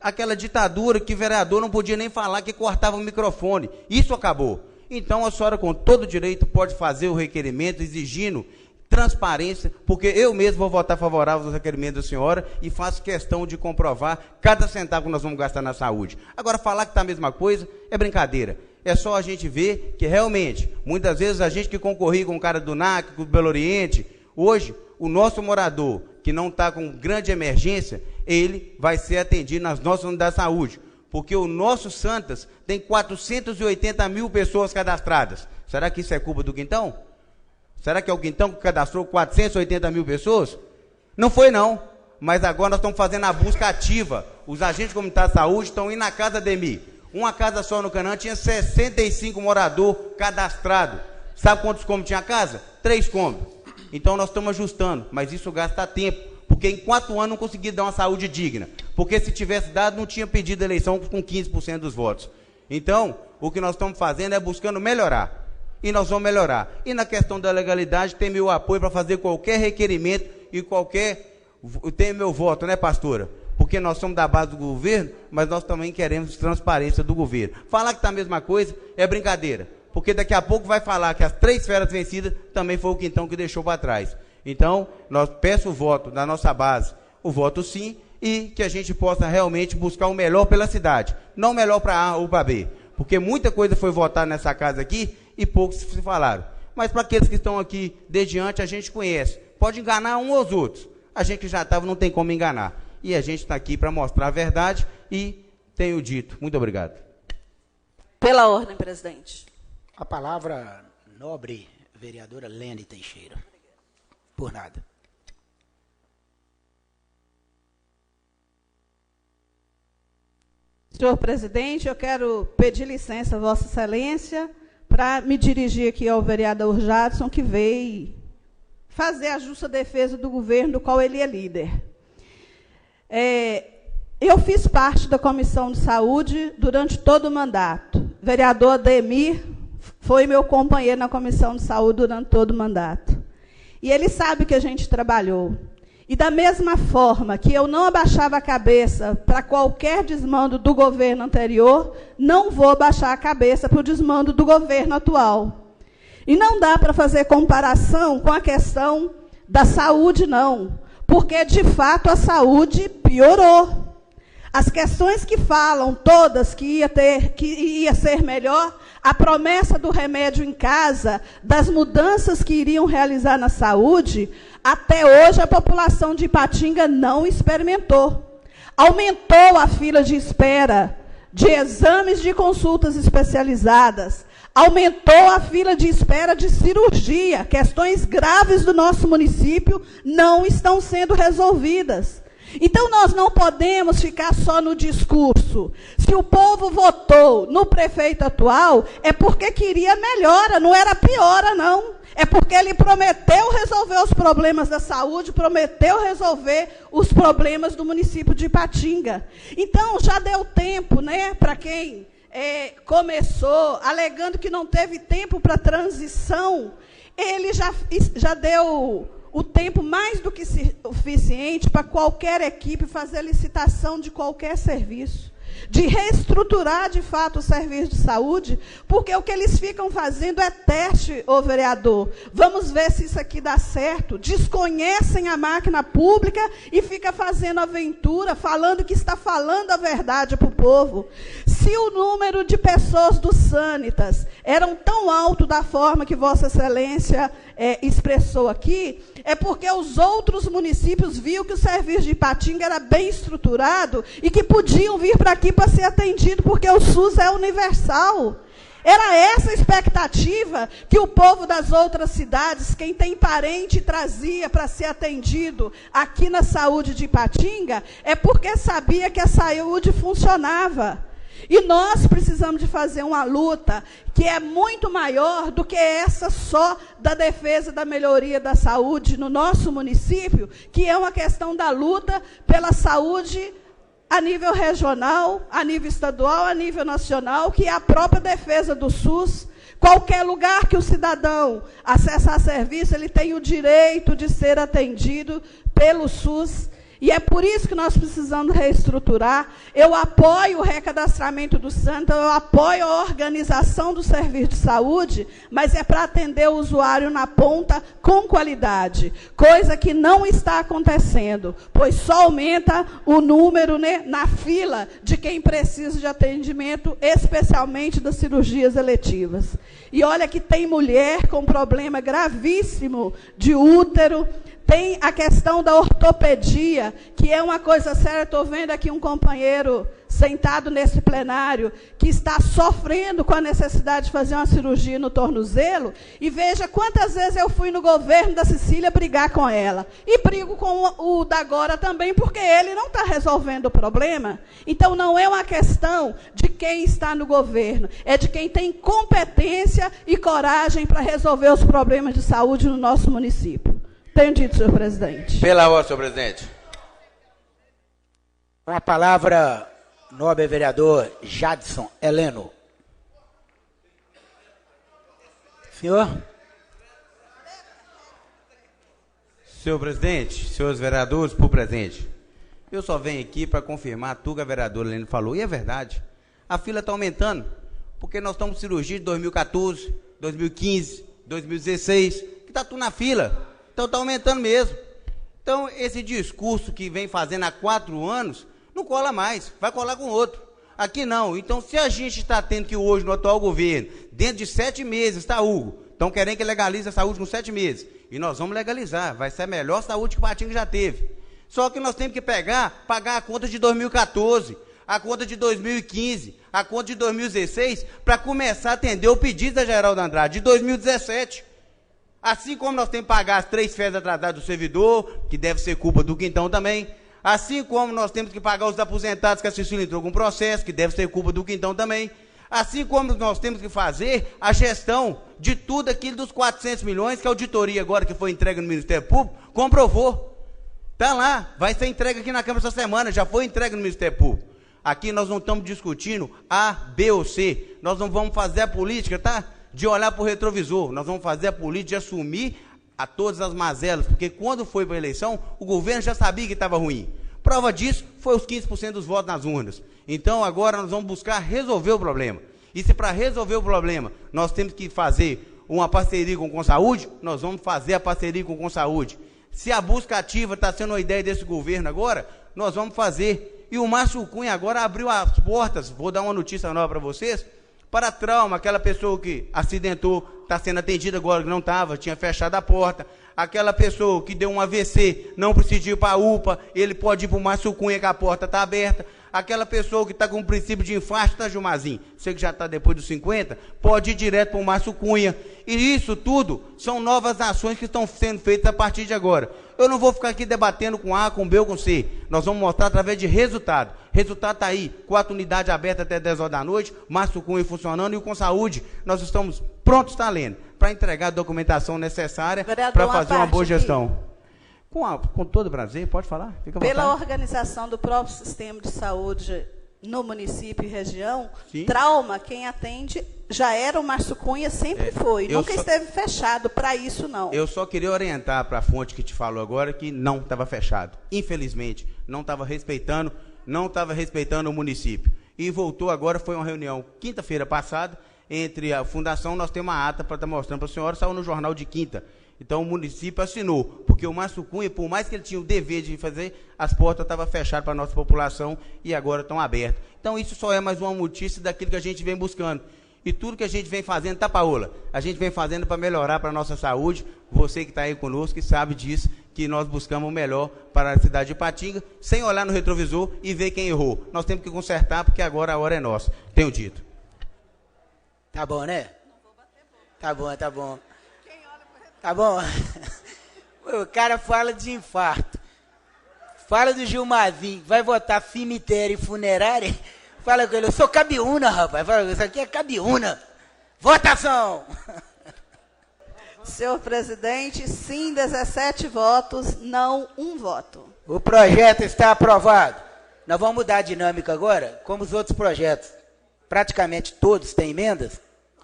aquela ditadura que o vereador não podia nem falar, que cortava o microfone. Isso acabou. Então a senhora, com todo direito, pode fazer o requerimento exigindo transparência, porque eu mesmo vou votar favorável aos requerimentos da senhora e faço questão de comprovar cada centavo que nós vamos gastar na saúde. Agora, falar que está a mesma coisa é brincadeira. É só a gente ver que realmente, muitas vezes a gente que concorria com o cara do NAC, com o Belo Oriente, hoje, o nosso morador, que não está com grande emergência, ele vai ser atendido nas nossas unidades de saúde, porque o nosso Santas tem 480 mil pessoas cadastradas. Será que isso é culpa do Quintão? Será que é o Quintão que cadastrou 480 mil pessoas? Não foi não, mas agora nós estamos fazendo a busca ativa. Os agentes comunitários de saúde estão indo na casa da EMI. Uma casa só no Canaã tinha 65 moradores cadastrados. Sabe quantos cômodos tinha a casa? 3 cômodos. Então nós estamos ajustando, mas isso gasta tempo, porque em 4 anos não consegui dar uma saúde digna, porque se tivesse dado não tinha pedido eleição com 15% dos votos. Então, o que nós estamos fazendo é buscando melhorar. E nós vamos melhorar. E na questão da legalidade, tem meu apoio para fazer qualquer requerimento e tem meu voto, né, pastora? Porque nós somos da base do governo, mas nós também queremos transparência do governo. Falar que está a mesma coisa é brincadeira, porque daqui a pouco vai falar que as 3 feras vencidas também foi o Quintão que deixou para trás. Então, nós peço o voto da nossa base, o voto sim, e que a gente possa realmente buscar o melhor pela cidade, não o melhor para A ou para B, porque muita coisa foi votada nessa casa aqui e poucos se falaram. Mas para aqueles que estão aqui desde antes, a gente conhece. Pode enganar um ou os outros. A gente que já estava, não tem como enganar. E a gente está aqui para mostrar a verdade e tenho dito. Muito obrigado. Pela ordem, presidente. A palavra, nobre vereadora Lene Teixeira. Por nada. Senhor presidente, eu quero pedir licença a Vossa Excelência para me dirigir aqui ao vereador Jadson, que veio fazer a justa defesa do governo do qual ele é líder. Eu fiz parte da Comissão de Saúde durante todo o mandato. O vereador Ademir foi meu companheiro na Comissão de Saúde durante todo o mandato. E ele sabe que a gente trabalhou. E da mesma forma que eu não abaixava a cabeça para qualquer desmando do governo anterior, não vou abaixar a cabeça para o desmando do governo atual. E não dá para fazer comparação com a questão da saúde, não. Porque, de fato, a saúde piorou. As questões que falam todas que ia ser melhor, a promessa do remédio em casa, das mudanças que iriam realizar na saúde, até hoje a população de Ipatinga não experimentou. Aumentou a fila de espera de exames de consultas especializadas, aumentou a fila de espera de cirurgia. Questões graves do nosso município não estão sendo resolvidas. Então, nós não podemos ficar só no discurso. Se o povo votou no prefeito atual, é porque queria melhora, não era piora, não. É porque ele prometeu resolver os problemas da saúde, prometeu resolver os problemas do município de Ipatinga. Então, já deu tempo, né, para quem começou alegando que não teve tempo para transição, ele já deu o tempo mais do que suficiente para qualquer equipe fazer licitação de qualquer serviço, de reestruturar, de fato, o serviço de saúde, porque o que eles ficam fazendo é teste, ô vereador. Vamos ver se isso aqui dá certo. Desconhecem a máquina pública e fica fazendo aventura, falando que está falando a verdade para o povo. Se o número de pessoas do Sanitas eram tão alto da forma que Vossa Excelência expressou aqui, é porque os outros municípios viram que o serviço de Ipatinga era bem estruturado e que podiam vir para aqui para ser atendido, porque o SUS é universal. Era essa a expectativa que o povo das outras cidades, quem tem parente, trazia para ser atendido aqui na saúde de Ipatinga, é porque sabia que a saúde funcionava. E nós precisamos de fazer uma luta que é muito maior do que essa só da defesa da melhoria da saúde no nosso município, que é uma questão da luta pela saúde a nível regional, a nível estadual, a nível nacional, que é a própria defesa do SUS. Qualquer lugar que o cidadão acessar serviço, ele tem o direito de ser atendido pelo SUS. E é por isso que nós precisamos reestruturar. Eu apoio o recadastramento do SAMU, eu apoio a organização do serviço de saúde, mas é para atender o usuário na ponta com qualidade, coisa que não está acontecendo, pois só aumenta o número, né, na fila de quem precisa de atendimento, especialmente das cirurgias eletivas. E olha que tem mulher com problema gravíssimo de útero. Tem a questão da ortopedia, que é uma coisa séria. Estou vendo aqui um companheiro sentado nesse plenário que está sofrendo com a necessidade de fazer uma cirurgia no tornozelo. E veja quantas vezes eu fui no governo da Cecília brigar com ela. E brigo com o da agora também, porque ele não está resolvendo o problema. Então, não é uma questão de quem está no governo, é de quem tem competência e coragem para resolver os problemas de saúde no nosso município. Entendido, senhor presidente. Pela ordem, senhor presidente. Com a palavra, nobre vereador Jadson Heleno. Senhor? Senhor presidente, senhores vereadores, por presente. Eu só venho aqui para confirmar tudo que a vereadora Heleno falou. E é verdade. A fila está aumentando. Porque nós estamos com cirurgia de 2014, 2015, 2016, que está tudo na fila. Então está aumentando mesmo. Então esse discurso que vem fazendo há 4 anos, não cola mais, vai colar com outro. Aqui não. Então se a gente está tendo que hoje no atual governo, dentro de 7 meses, tá, Hugo? Estão querendo que legalize a saúde com 7 meses. E nós vamos legalizar, vai ser a melhor saúde que o Ipatinga já teve. Só que nós temos que pagar a conta de 2014, a conta de 2015, a conta de 2016, para começar a atender o pedido da Geraldo Andrade de 2017. Assim como nós temos que pagar as 3 férias atrasadas do servidor, que deve ser culpa do Quintão também. Assim como nós temos que pagar os aposentados que a Cecília entrou com processo, que deve ser culpa do Quintão também. Assim como nós temos que fazer a gestão de tudo aquilo dos 400 milhões, que a auditoria agora que foi entregue no Ministério Público, comprovou. Está lá, vai ser entregue aqui na Câmara essa semana, já foi entregue no Ministério Público. Aqui nós não estamos discutindo A, B ou C. Nós não vamos fazer a política, tá? De olhar para o retrovisor, nós vamos fazer a política de assumir a todas as mazelas, porque quando foi para a eleição, o governo já sabia que estava ruim. Prova disso foi os 15% dos votos nas urnas. Então agora nós vamos buscar resolver o problema. E se para resolver o problema nós temos que fazer uma parceria com o Consaúde, nós vamos fazer a parceria com o Consaúde. Se a busca ativa está sendo uma ideia desse governo agora, nós vamos fazer. E o Márcio Cunha agora abriu as portas, vou dar uma notícia nova para vocês, para trauma, aquela pessoa que acidentou, está sendo atendida agora, que não estava, tinha fechado a porta. Aquela pessoa que deu um AVC, não precisa ir para a UPA, ele pode ir para o Márcio Cunha, que a porta está aberta. Aquela pessoa que está com um princípio de infarto, tá, Gilmarzinho? Você que já está depois dos 50, pode ir direto para o Márcio Cunha. E isso tudo são novas ações que estão sendo feitas a partir de agora. Eu não vou ficar aqui debatendo com A, com B ou com C. Nós vamos mostrar através de resultado. Resultado está aí, 4 unidades abertas até 10 horas da noite, Márcio Cunha funcionando, e o Consaúde, nós estamos prontos, está lendo, para entregar a documentação necessária para fazer uma boa gestão. Com todo prazer, pode falar? Fica à vontade. Pela organização do próprio sistema de saúde no município e região, Sim. Trauma, quem atende, já era o Márcio Cunha, sempre foi. Nunca esteve fechado para isso, não. Eu só queria orientar para a fonte que te falou agora que não estava fechado. Infelizmente, não estava respeitando o município. E voltou agora, foi uma reunião quinta-feira passada, entre a fundação, nós temos uma ata para estar mostrando para a senhora, saiu no jornal de quinta. Então o município assinou, porque o Márcio Cunha, por mais que ele tinha o dever de fazer, as portas estavam fechadas para a nossa população e agora estão abertas. Então isso só é mais uma notícia daquilo que a gente vem buscando. E tudo que a gente vem fazendo, tá, Paola? A gente vem fazendo para melhorar para a nossa saúde. Você que está aí conosco, que sabe disso, que nós buscamos o melhor para a cidade de Ipatinga, sem olhar no retrovisor e ver quem errou. Nós temos que consertar, porque agora a hora é nossa. Tenho dito. Tá bom, né? Tá bom, tá bom. Tá bom? O cara fala de infarto. Fala do Gilmarzinho. Vai votar cemitério e funerária? Fala com ele, eu sou Cabiúna, rapaz. Fala, isso aqui é Cabiúna. Votação! Senhor presidente, sim, 17 votos, não 1 voto. O projeto está aprovado. Nós vamos mudar a dinâmica agora, como os outros projetos. Praticamente todos têm emendas.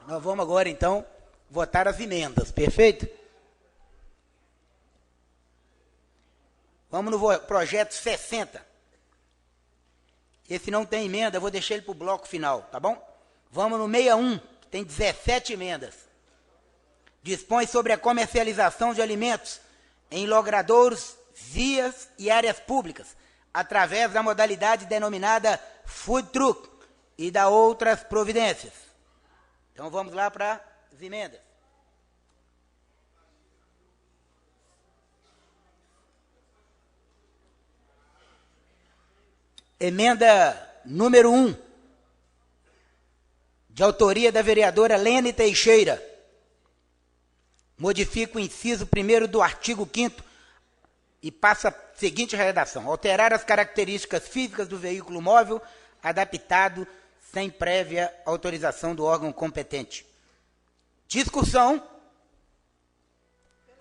Nós vamos agora, então, votar as emendas, perfeito? Vamos no projeto 60. Esse não tem emenda, eu vou deixar ele para o bloco final, tá bom? Vamos no 61, que tem 17 emendas. Dispõe sobre a comercialização de alimentos em logradouros, vias e áreas públicas, através da modalidade denominada food truck e da outras providências. Então vamos lá para as emendas. Emenda número 1, de autoria da vereadora Lene Teixeira. Modifica o inciso 1º do artigo 5º e passa a seguinte redação: alterar as características físicas do veículo móvel adaptado sem prévia autorização do órgão competente. Discussão.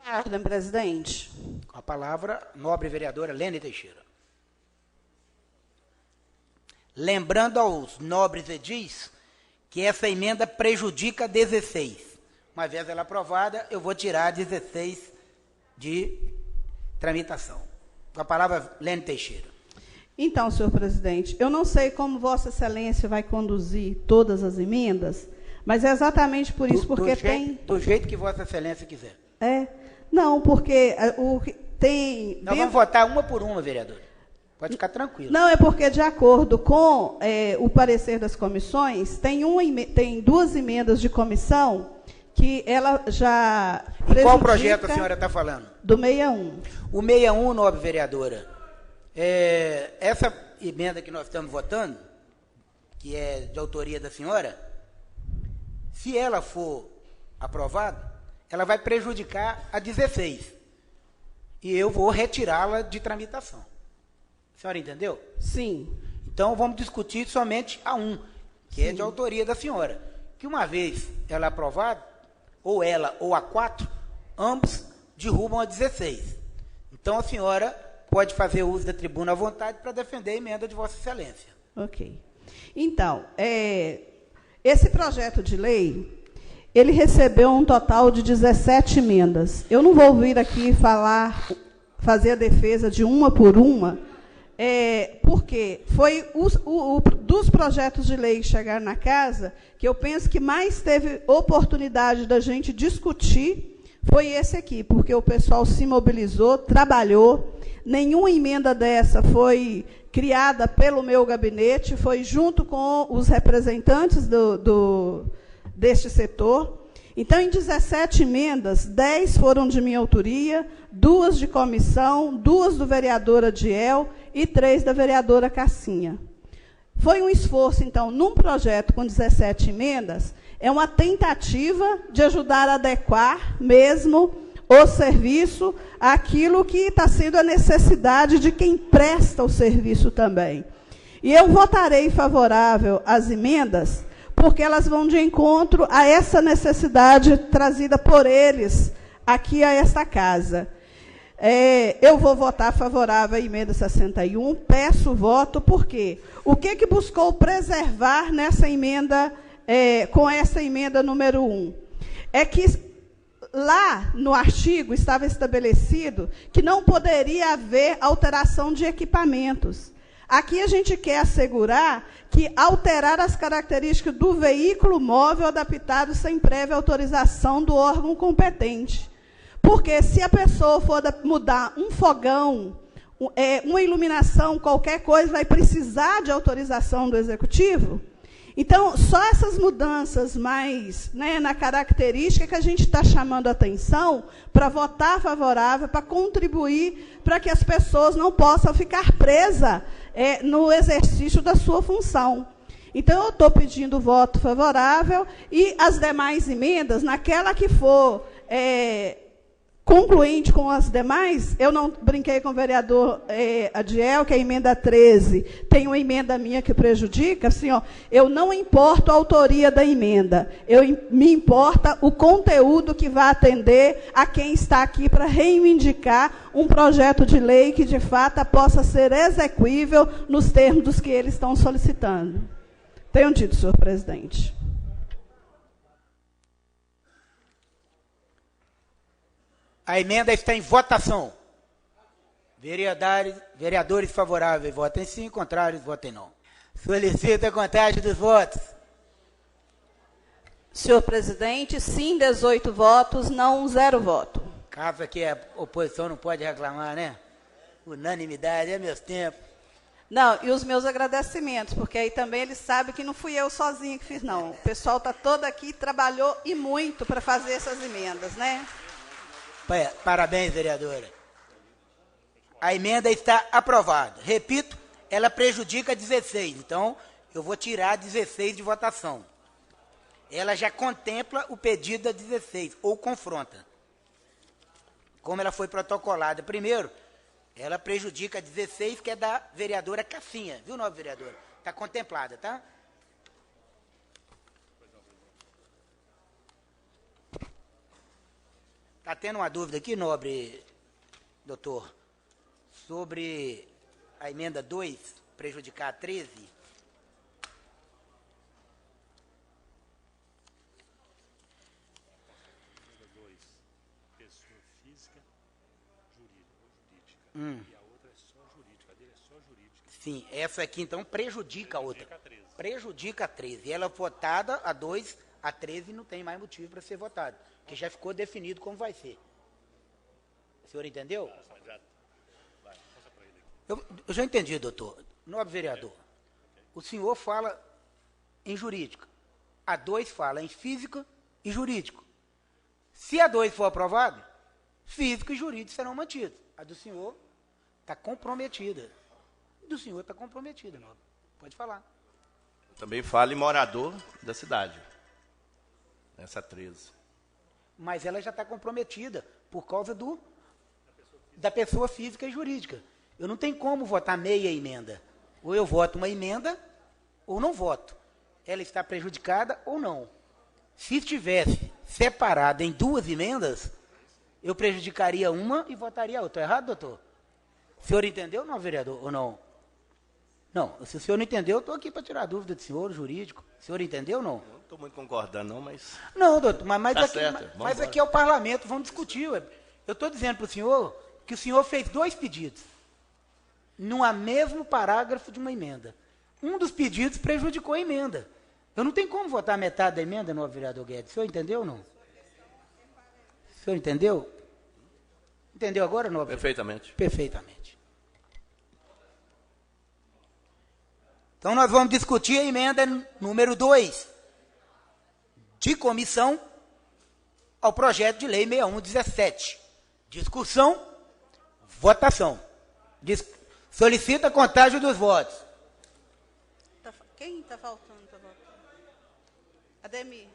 Pela ordem, presidente. Com a palavra, nobre vereadora Lene Teixeira. Lembrando aos nobres edis que essa emenda prejudica 16. Uma vez ela aprovada, eu vou tirar 16 de tramitação. Com a palavra, Lene Teixeira. Então, senhor presidente, eu não sei como Vossa Excelência vai conduzir todas as emendas, mas é exatamente por isso, porque tem... Do jeito que Vossa Excelência quiser. Não, porque tem... Nós vamos votar uma por uma, vereador. Pode ficar tranquilo. Não, é porque, de acordo com o parecer das comissões, tem 2 emendas de comissão que ela já prejudica... E qual projeto a senhora está falando? Do 61. O 61, nobre vereadora, essa emenda que nós estamos votando, que é de autoria da senhora, se ela for aprovada, ela vai prejudicar a 16. E eu vou retirá-la de tramitação. A senhora entendeu? Sim. Então, vamos discutir somente a 1, que é de autoria da senhora. Que uma vez ela aprovada, ou ela ou a 4, ambos derrubam a 16. Então, a senhora pode fazer uso da tribuna à vontade para defender a emenda de Vossa Excelência. Ok. Então, esse projeto de lei, ele recebeu um total de 17 emendas. Eu não vou vir aqui fazer a defesa de uma por uma, porque foi dos projetos de lei que chegaram na casa, que eu penso que mais teve oportunidade da gente discutir, foi esse aqui, porque o pessoal se mobilizou, trabalhou, nenhuma emenda dessa foi criada pelo meu gabinete, foi junto com os representantes deste setor. Então, em 17 emendas, 10 foram de minha autoria, 2 de comissão, 2 do vereador Adiel e 3 da vereadora Cassinha. Foi um esforço, então, num projeto com 17 emendas, é uma tentativa de ajudar a adequar mesmo o serviço àquilo que está sendo a necessidade de quem presta o serviço também. E eu votarei favorável às emendas, porque elas vão de encontro a essa necessidade trazida por eles aqui a esta casa. Eu vou votar favorável à emenda 61, peço o voto, porque o que buscou preservar nessa emenda, com essa emenda número 1? É que lá no artigo estava estabelecido que não poderia haver alteração de equipamentos. Aqui a gente quer assegurar que alterar as características do veículo móvel adaptado sem prévia autorização do órgão competente. Porque se a pessoa for mudar um fogão, uma iluminação, qualquer coisa, vai precisar de autorização do executivo. Então, só essas mudanças mais na característica que a gente está chamando a atenção para votar favorável, para contribuir para que as pessoas não possam ficar presas no exercício da sua função. Então, eu estou pedindo voto favorável e as demais emendas, naquela que for concluinte com as demais, eu não brinquei com o vereador Adiel, que a emenda 13 tem uma emenda minha que prejudica, assim, ó, eu não importo a autoria da emenda, me importa o conteúdo que vai atender a quem está aqui para reivindicar um projeto de lei que, de fato, possa ser execuível nos termos que eles estão solicitando. Tenho dito, senhor presidente. A emenda está em votação. Vereadores favoráveis, votem sim, contrários, votem não. Solicito a contagem dos votos. Senhor presidente, sim, 18 votos, não 0 voto. Caso aqui a oposição não pode reclamar, né? Unanimidade, é meus tempos. Não, e os meus agradecimentos, porque aí também eles sabem que não fui eu sozinha que fiz, não. O pessoal está todo aqui, trabalhou e muito para fazer essas emendas, né? Parabéns, vereadora. A emenda está aprovada. Repito, ela prejudica 16, então eu vou tirar 16 de votação. Ela já contempla o pedido da 16, ou confronta. Como ela foi protocolada primeiro, ela prejudica 16, que é da vereadora Cassinha. Viu, nobre vereadora? Está contemplada, tá? Está tendo uma dúvida aqui, nobre doutor, sobre a emenda 2, prejudicar a 13? Pessoa física, jurídica. E a outra é só jurídica, a dele é só jurídica. Sim, essa aqui então prejudica a outra. Prejudica a 13. Ela votada a 2, a 13 não tem mais motivo para ser votada, que já ficou definido como vai ser. O senhor entendeu? Eu já entendi, doutor. Nobre vereador, o senhor fala em jurídica. A 2 fala em física e jurídico. Se a 2 for aprovada, físico e jurídico serão mantidos. A do senhor está comprometida. A do senhor está comprometida, nobre. Pode falar. Também fala em morador da cidade. Essa 13. Mas ela já está comprometida por causa da pessoa física e jurídica. Eu não tenho como votar meia emenda. Ou eu voto uma emenda, ou não voto. Ela está prejudicada ou não. Se estivesse separada em 2 emendas, eu prejudicaria uma e votaria a outra. Estou errado, doutor? O senhor entendeu, não, vereador, ou não? Não, se o senhor não entendeu, eu estou aqui para tirar a dúvida do senhor, jurídico. O senhor entendeu ou não? Não estou muito concordando, não, mas... Não, doutor, mas, Tá aqui, certo, mas aqui é o parlamento, vamos discutir. Ué. Eu estou dizendo para o senhor que o senhor fez 2 pedidos, no mesmo parágrafo de uma emenda. Um dos pedidos prejudicou a emenda. Eu não tenho como votar metade da emenda, não, vereador Guedes. O senhor entendeu ou não? O senhor entendeu? Entendeu agora, não? Perfeitamente. Perfeitamente. Então, nós vamos discutir a emenda número 2, de comissão ao projeto de lei 6117. Discussão, votação. Solicita a contagem dos votos. Quem está faltando para votar? Ademir.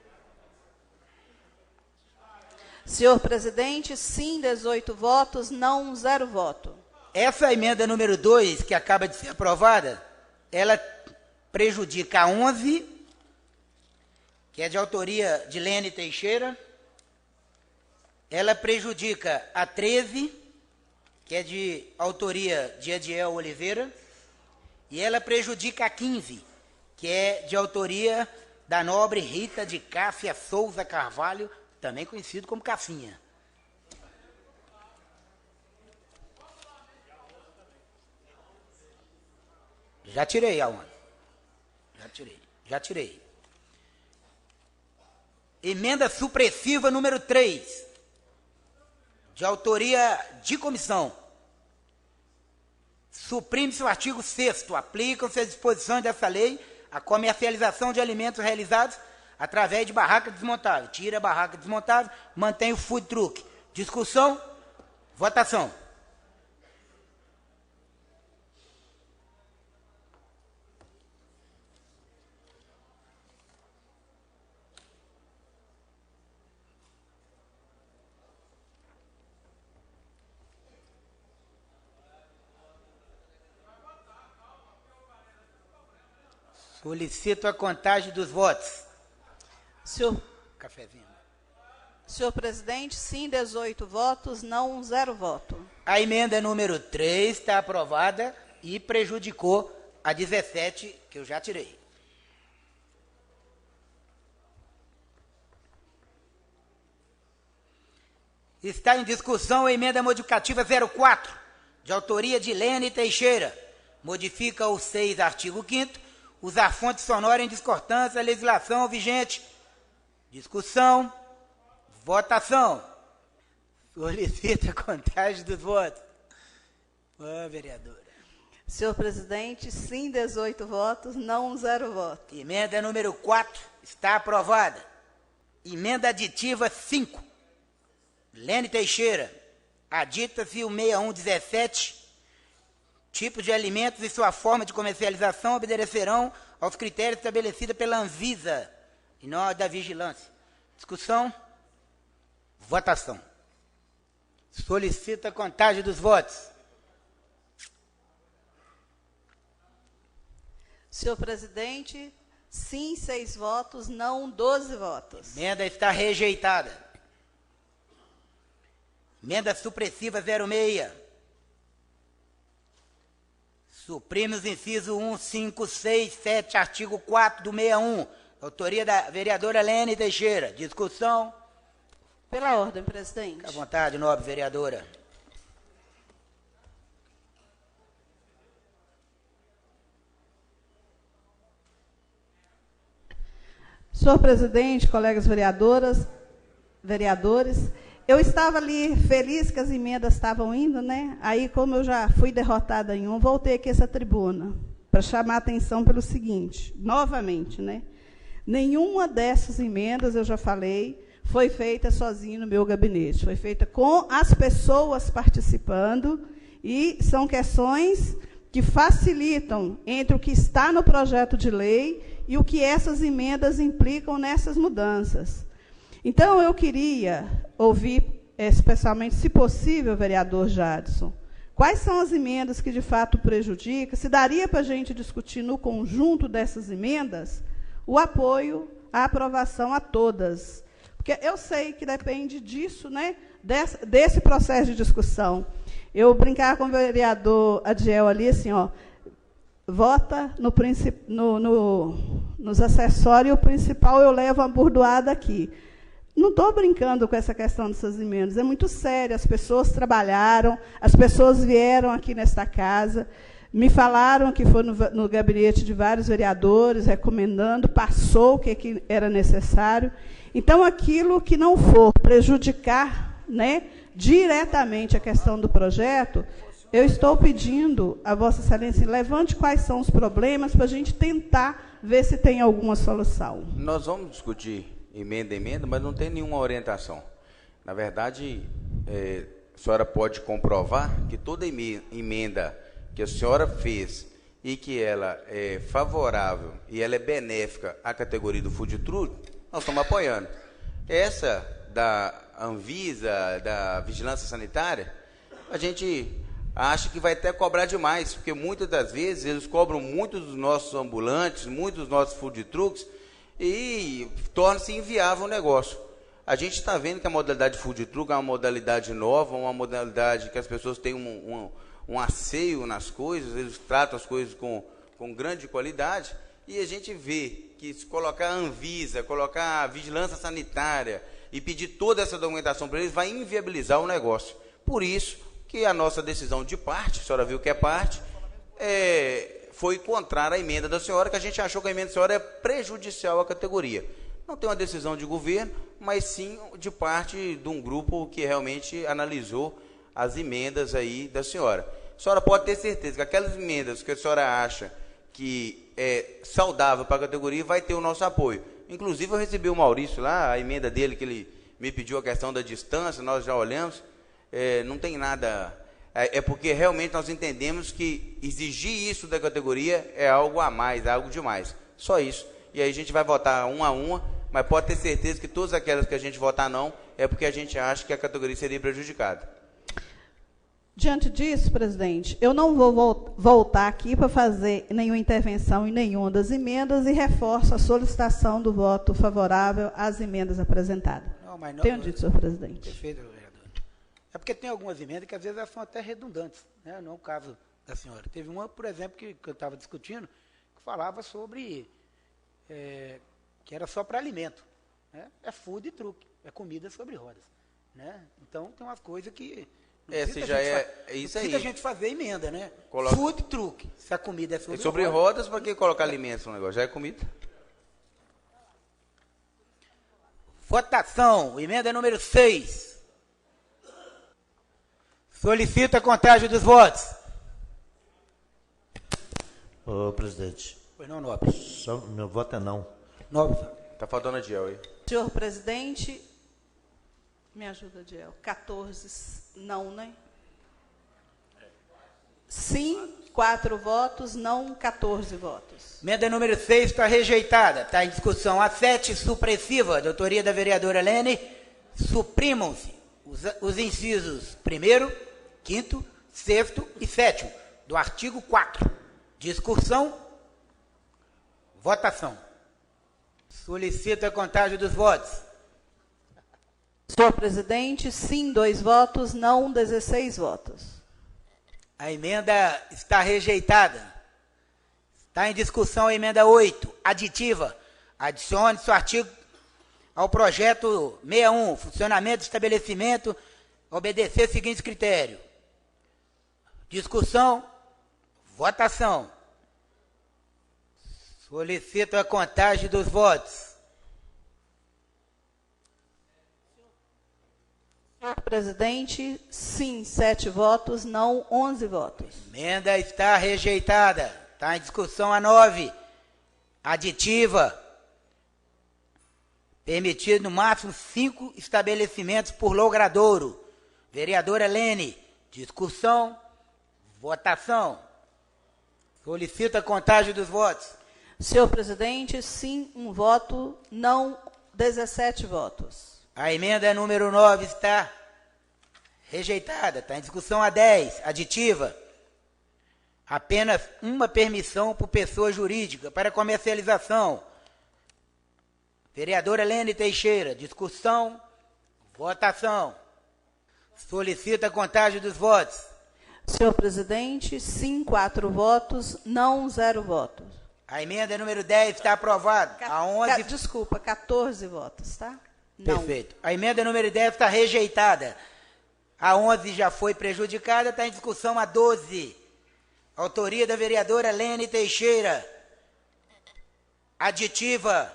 Senhor presidente, sim, 18 votos, não 0 voto. Essa emenda número 2, que acaba de ser aprovada, ela prejudica a 11, que é de autoria de Lene Teixeira. Ela prejudica a 13, que é de autoria de Ediel Oliveira. E ela prejudica a 15, que é de autoria da nobre Rita de Cássia Souza Carvalho, também conhecido como Cassinha. Já tirei a 11. Já tirei. Emenda supressiva número 3, de autoria de comissão. Suprime-se o artigo 6º. Aplicam-se as disposições dessa lei à comercialização de alimentos realizados através de barraca desmontável. Tira a barraca desmontável, mantém o food truck. Discussão, votação. Solicito a contagem dos votos. Senhor, Cafezinho. senhor presidente, sim, 18 votos, não, 0 voto. A emenda número 3 está aprovada e prejudicou a 17, que eu já tirei. Está em discussão a emenda modificativa 04, de autoria de Lene Teixeira. Modifica o 6, artigo 5º, usar fonte sonora em discordância à legislação vigente. Discussão. Votação. Solicita a contagem dos votos. Vereadora. Senhor presidente, sim, 18 votos, não, 0 voto. Emenda número 4 está aprovada. Emenda aditiva 5. Lene Teixeira. Adita-se o 6117. Tipos de alimentos e sua forma de comercialização obedecerão aos critérios estabelecidos pela Anvisa e não da vigilância. Discussão. Votação. Solicita a contagem dos votos. Senhor presidente, sim, 6 votos, não, 12 votos. Emenda está rejeitada. Emenda supressiva 06. Suprime os incisos 1, 5, 6, 7, artigo 4 do 61. Autoria da vereadora Lene Teixeira. Discussão. Pela ordem, presidente. Fique à vontade, nobre vereadora. Senhor presidente, colegas vereadores, eu estava ali feliz que as emendas estavam indo, né? Aí, como eu já fui derrotada em um, voltei aqui a essa tribuna para chamar a atenção pelo seguinte, novamente, né? Nenhuma dessas emendas, eu já falei, foi feita sozinho no meu gabinete. Foi feita com as pessoas participando e são questões que facilitam entre o que está no projeto de lei e o que essas emendas implicam nessas mudanças. Então, eu queria ouvir, especialmente, se possível, vereador Jadson, quais são as emendas que, de fato, prejudicam, se daria para a gente discutir no conjunto dessas emendas o apoio, a aprovação a todas. Porque eu sei que depende disso, né, desse processo de discussão. Eu brincava com o vereador Adiel ali, assim, ó, vota nos acessórios, o principal eu levo a burdoada aqui. Não estou brincando com essa questão dessas emendas, é muito sério, as pessoas trabalharam, as pessoas vieram aqui nesta casa, me falaram que foi no gabinete de vários vereadores, recomendando, passou o que era necessário. Então, aquilo que não for prejudicar, né, diretamente a questão do projeto, eu estou pedindo a Vossa Excelência, levante quais são os problemas para a gente tentar ver se tem alguma solução. Nós vamos discutir emenda a emenda, mas não tem nenhuma orientação. Na verdade, a senhora pode comprovar que toda emenda que a senhora fez e que ela é favorável e ela é benéfica à categoria do food truck, nós estamos apoiando. Essa da Anvisa, da Vigilância Sanitária, a gente acha que vai até cobrar demais, porque muitas das vezes eles cobram muito dos nossos ambulantes, muito dos nossos food trucks, e torna-se inviável o negócio. A gente está vendo que a modalidade food truck é uma modalidade nova, uma modalidade que as pessoas têm um asseio nas coisas, eles tratam as coisas com grande qualidade, e a gente vê que se colocar a Anvisa, colocar a Vigilância Sanitária e pedir toda essa documentação para eles, vai inviabilizar o negócio. Por isso que a nossa decisão de parte, a senhora viu que é parte, foi contrária à emenda da senhora, que a gente achou que a emenda da senhora é prejudicial à categoria. Não tem uma decisão de governo, mas sim de parte de um grupo que realmente analisou as emendas aí da senhora. A senhora pode ter certeza que aquelas emendas que a senhora acha que é saudável para a categoria vai ter o nosso apoio. Inclusive, eu recebi o Maurício lá, a emenda dele, que ele me pediu a questão da distância, nós já olhamos, não tem nada... É porque realmente nós entendemos que exigir isso da categoria é algo a mais, é algo demais. Só isso. E aí a gente vai votar uma a uma, mas pode ter certeza que todas aquelas que a gente votar não, é porque a gente acha que a categoria seria prejudicada. Diante disso, presidente, eu não vou voltar aqui para fazer nenhuma intervenção em nenhuma das emendas e reforço a solicitação do voto favorável às emendas apresentadas. Tenho dito, senhor presidente. Perfeito, vereador. É porque tem algumas emendas que às vezes elas são até redundantes, né? Não é o caso da senhora. Teve uma, por exemplo, que eu estava discutindo, que falava sobre que era só para alimento. Né? É food e truque, é comida sobre rodas. Né? Então, tem umas coisas que... Essa já é isso aí. Precisa a gente fazer emenda, né? Coloca... Food truque. Se a comida é sobre rodas, para que colocar alimentos no negócio? Já é comida? Votação. Emenda número 6. Solicito a contagem dos votos. Ô, presidente. Pois não, Nobre. Meu voto é não. Nobre. Tá faltando a Diel aí. Senhor presidente, me ajuda, Diel. 14 não, né? Sim, 4 votos, não 14 votos. Emenda número 6 está rejeitada. Está em discussão a 7, supressiva, de autoria da vereadora Lene. Suprimam-se os incisos 1º, 5º, 6º e 7º do artigo 4. Discussão. Votação. Solicito a contagem dos votos. Senhor presidente, sim, 2 votos, não 16 votos. A emenda está rejeitada. Está em discussão a emenda 8, aditiva. Adicione-se o artigo ao projeto 61, funcionamento do estabelecimento, obedecer os seguintes critérios. Discussão, votação. Solicito a contagem dos votos. Senhor presidente, sim, 7 votos, não 11 votos. Emenda está rejeitada. Está em discussão a 9. Aditiva. Permitido no máximo 5 estabelecimentos por logradouro. Vereadora Lene. Discussão. Votação. Solicito a contagem dos votos. Senhor presidente, sim, 1 voto, não 17 votos. A emenda número 9 está rejeitada. Está em discussão a 10. Aditiva. Apenas uma permissão por pessoa jurídica para comercialização. Vereadora Lene Teixeira. Discussão. Votação. Solicito a contagem dos votos. Senhor presidente, sim, 4 votos, não 0 votos. A emenda número 10 está aprovada. A 11... Desculpa, 14 votos, tá? Não. Perfeito. A emenda número 10 está rejeitada. A 11 já foi prejudicada, está em discussão a 12. Autoria da vereadora Lene Teixeira. Aditiva.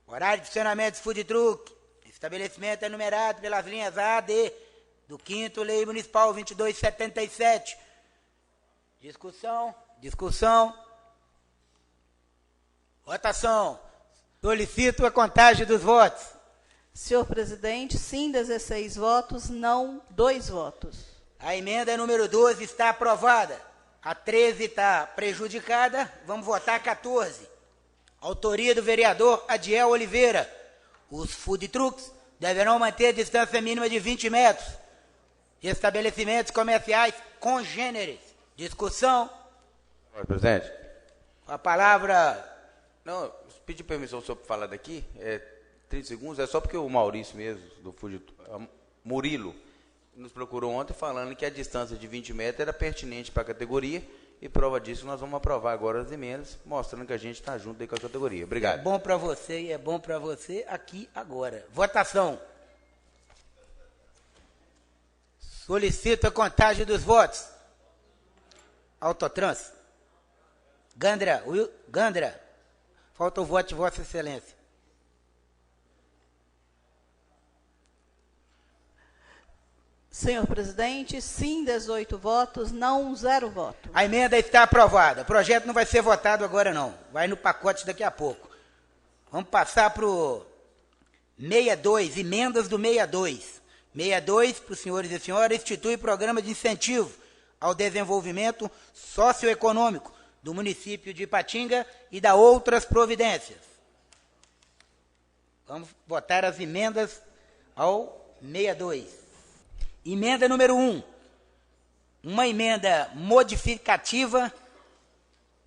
Horário de funcionamento de food truck. Estabelecimento enumerado pelas linhas A, D, do 5º Lei Municipal 2277. Discussão. Votação. Solicito a contagem dos votos. Senhor presidente, sim, 16 votos, não 2 votos. A emenda número 12 está aprovada. A 13 está prejudicada. Vamos votar a 14. Autoria do vereador Adiel Oliveira. Os food trucks deverão manter a distância mínima de 20 metros. Estabelecimentos comerciais congêneres. Discussão. Senhor presidente. A palavra... Não, pedi permissão só para falar daqui. 30 segundos, é só porque o Maurício mesmo, do Fuji, Murilo, nos procurou ontem falando que a distância de 20 metros era pertinente para a categoria, e prova disso nós vamos aprovar agora as emendas, mostrando que a gente está junto aí com a categoria. Obrigado. É bom para você e é bom para você aqui agora. Votação. Solicito a contagem dos votos. Autotrans. Gandra. Falta o voto de Vossa Excelência. Senhor presidente, sim, 18 votos, não 0 votos. A emenda está aprovada. O projeto não vai ser votado agora, não. Vai no pacote daqui a pouco. Vamos passar para o 62, emendas do 62. 62, para os senhores e senhoras, institui programa de incentivo ao desenvolvimento socioeconômico do município de Ipatinga e da outras providências. Vamos votar as emendas ao 62. Emenda número 1. uma emenda modificativa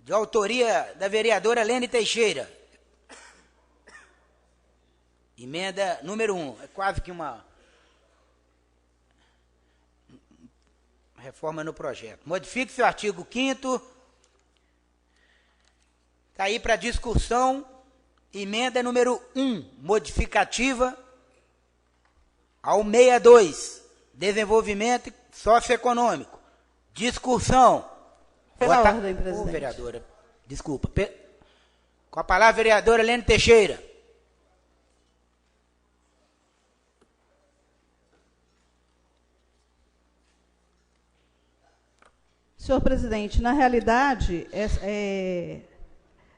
de autoria da vereadora Lene Teixeira. Emenda número 1. É quase que uma reforma no projeto. Modifique-se o artigo 5º. Está aí para discussão. Emenda número 1, modificativa ao 62, desenvolvimento socioeconômico. Discussão. Pela ordem, presidente. Vereadora, desculpa. Com a palavra, vereadora Lene Teixeira. Senhor presidente, na realidade,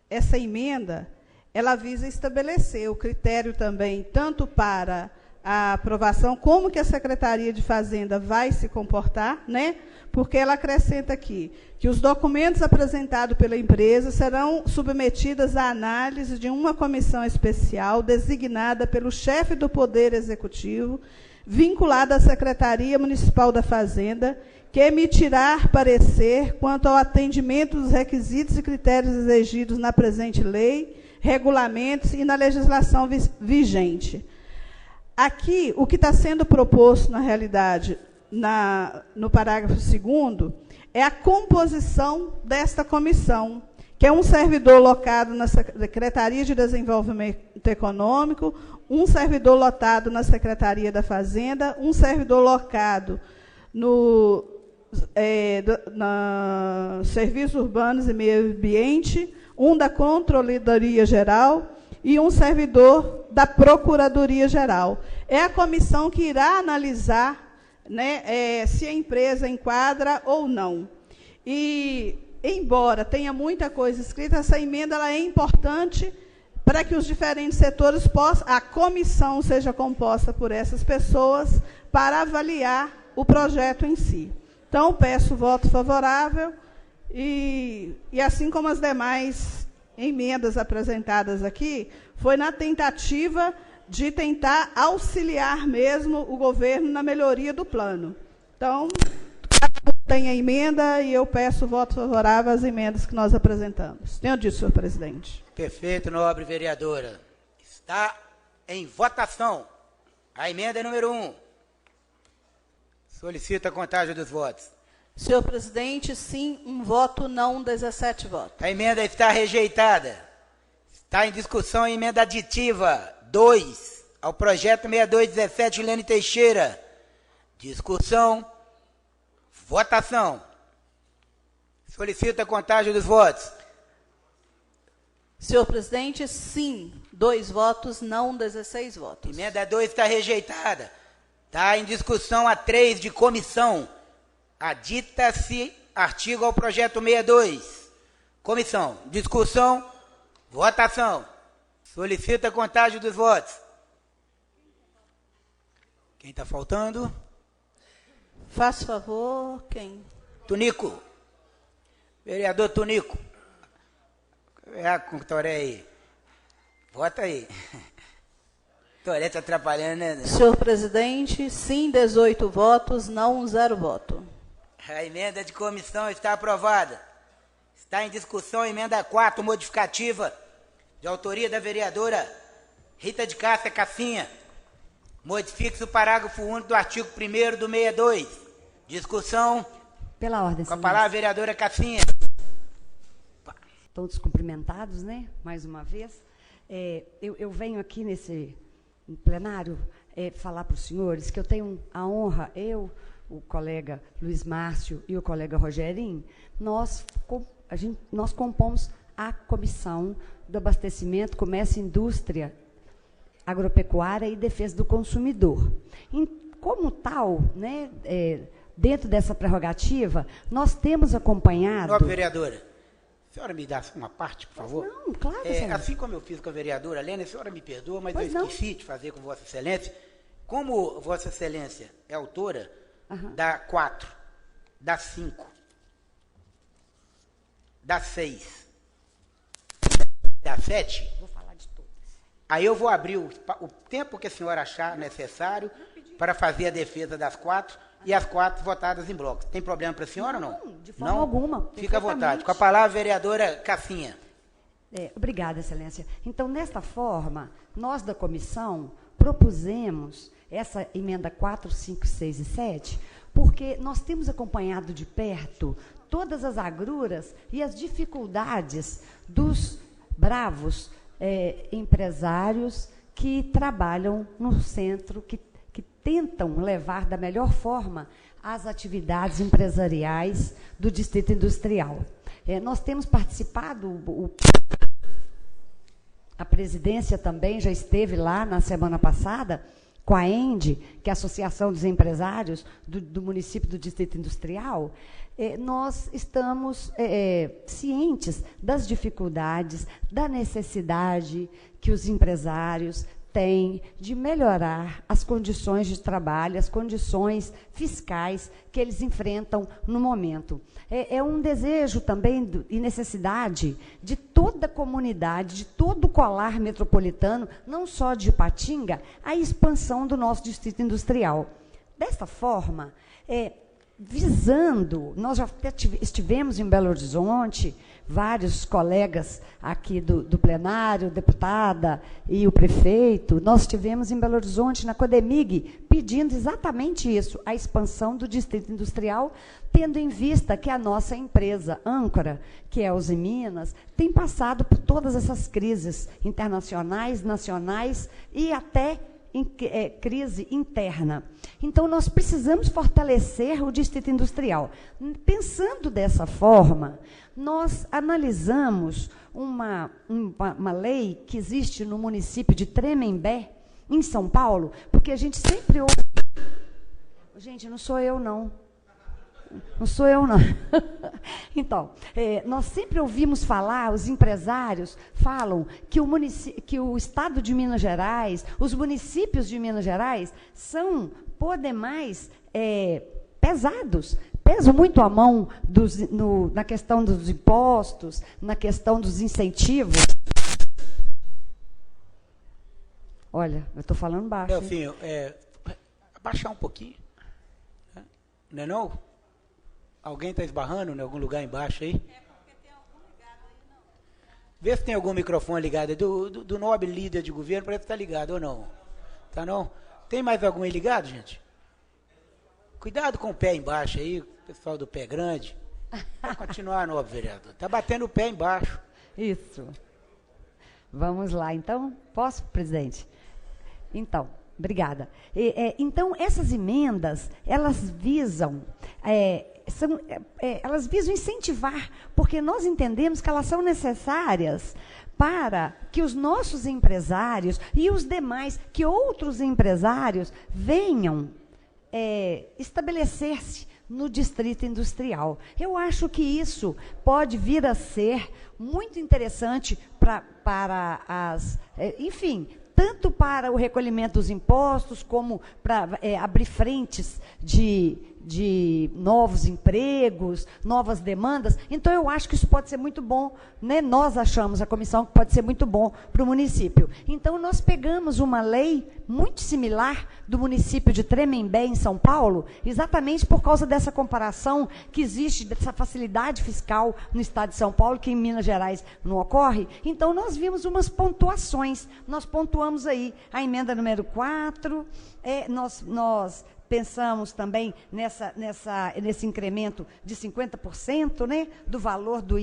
essa emenda, ela visa estabelecer o critério também, tanto para a aprovação, como que a Secretaria de Fazenda vai se comportar, né? Porque ela acrescenta aqui que os documentos apresentados pela empresa serão submetidos à análise de uma comissão especial designada pelo chefe do Poder Executivo, vinculada à Secretaria Municipal da Fazenda, que emitirá parecer quanto ao atendimento dos requisitos e critérios exigidos na presente lei, regulamentos e na legislação vigente. Aqui, o que está sendo proposto, na realidade, no parágrafo 2º, é a composição desta comissão, que é um servidor locado na Secretaria de Desenvolvimento Econômico, um servidor lotado na Secretaria da Fazenda, um servidor locado no Serviços Urbanos e Meio Ambiente, um da Controladoria Geral e um servidor da Procuradoria Geral. É a comissão que irá analisar, né, se a empresa enquadra ou não. E, embora tenha muita coisa escrita, essa emenda ela é importante para que os diferentes setores possam, a comissão seja composta por essas pessoas para avaliar o projeto em si. Então, peço voto favorável e assim como as demais emendas apresentadas aqui, foi na tentativa de tentar auxiliar mesmo o governo na melhoria do plano. Então, tem a emenda e eu peço voto favorável às emendas que nós apresentamos. Tenho dito, senhor presidente. Perfeito, nobre vereadora. Está em votação a emenda número 1. Solicito a contagem dos votos. Senhor presidente, sim, um voto, não, 17 votos. A emenda está rejeitada. Está em discussão a emenda aditiva 2 ao projeto 6217, Lene Teixeira. Discussão. Votação. Solicito a contagem dos votos. Senhor presidente, sim, 2 votos, não, 16 votos. Emenda 2 está rejeitada. Está em discussão a 3 de comissão. Adita-se artigo ao projeto 62. Comissão. Discussão. Votação. Solicita a contagem dos votos. Quem está faltando? Faça favor, quem? Tunico. Vereador Tunico. É com o Toré aí. Vota aí. Toré está atrapalhando, né? Senhor presidente, sim, 18 votos, não, 0 voto. A emenda de comissão está aprovada. Está em discussão a emenda 4, modificativa, de autoria da vereadora Rita de Cássia Cassinha. Modifique-se o parágrafo único do artigo 1º do 62. Discussão. Pela ordem, com a palavra, vereadora Cassinha. Todos cumprimentados, né? Mais uma vez. Eu venho aqui nesse plenário falar para os senhores que eu tenho a honra, o colega Luiz Márcio e o colega Rogerinho, nós compomos a Comissão do Abastecimento, Comércio, Indústria, Agropecuária e Defesa do Consumidor. Como tal, né, dentro dessa prerrogativa, nós temos acompanhado... Nobre vereadora, a senhora me dá uma parte, por favor? Não, claro. Assim como eu fiz com a vereadora Lene, a senhora me perdoa, mas eu esqueci de fazer com Vossa Excelência. Como Vossa Excelência é autora da 4, da 5, da 6, da 7... Vou falar de todas. Aí eu vou abrir o tempo que a senhora achar necessário para fazer a defesa das 4 e as 4 votadas em bloco. Tem problema para a senhora ou não? Não, de forma alguma. Fica à vontade. Com a palavra, vereadora Cassinha. Obrigada, Excelência. Então, nesta forma, nós da comissão propusemos essa emenda 4, 5, 6 e 7, porque nós temos acompanhado de perto todas as agruras e as dificuldades dos bravos empresários que trabalham no centro, que tentam levar da melhor forma as atividades empresariais do Distrito Industrial. Nós temos participado, a presidência também já esteve lá na semana passada, com a ENDE, que é a Associação dos Empresários do município do Distrito Industrial. Nós estamos cientes das dificuldades, da necessidade que os empresários têm de melhorar as condições de trabalho, as condições fiscais que eles enfrentam no momento. É um desejo também e necessidade de toda a comunidade, de todo o colar metropolitano, não só de Ipatinga, a expansão do nosso distrito industrial. Desta forma, visando, nós já estivemos em Belo Horizonte, vários colegas aqui do plenário, deputada e o prefeito, nós estivemos em Belo Horizonte, na Codemig, pedindo exatamente isso, a expansão do Distrito Industrial, tendo em vista que a nossa empresa âncora, que é a Uzi Minas, tem passado por todas essas crises internacionais, nacionais e até crise interna. Então, nós precisamos fortalecer o Distrito Industrial. Pensando dessa forma, nós analisamos uma lei que existe no município de Tremembé, em São Paulo, porque a gente sempre ouve... Gente, não sou eu, não. Não sou eu, não. Então, nós sempre ouvimos falar, os empresários falam que o Estado de Minas Gerais, os municípios de Minas Gerais, são, por demais, pesados. Pesam muito a mão na questão dos impostos, na questão dos incentivos. Olha, eu estou falando baixo. Delfinho, abaixar um pouquinho. Não é não? Alguém está esbarrando em algum lugar embaixo aí? Porque tem algum ligado aí, não. Vê se tem algum microfone ligado. Do nobre líder de governo, parece que está ligado ou não. Tá não? Tem mais algum aí ligado, gente? Cuidado com o pé embaixo aí, pessoal do pé grande. Vai continuar, nobre vereador. Está batendo o pé embaixo. Isso. Vamos lá, então. Posso, presidente? Então, obrigada. Então, essas emendas, elas visam... elas visam incentivar, porque nós entendemos que elas são necessárias para que os nossos empresários e os demais, que outros empresários venham estabelecer-se no distrito industrial. Eu acho que isso pode vir a ser muito interessante para as... enfim, tanto para o recolhimento dos impostos, como para abrir frentes de novos empregos, novas demandas. Então, eu acho que isso pode ser muito bom, né? Nós achamos, a comissão, que pode ser muito bom para o município. Então, nós pegamos uma lei muito similar do município de Tremembé, em São Paulo, exatamente por causa dessa comparação que existe, dessa facilidade fiscal no estado de São Paulo, que em Minas Gerais não ocorre. Então, nós vimos umas pontuações. Nós pontuamos aí a emenda número 4, nós pensamos também nesse incremento de 50%, né, do valor do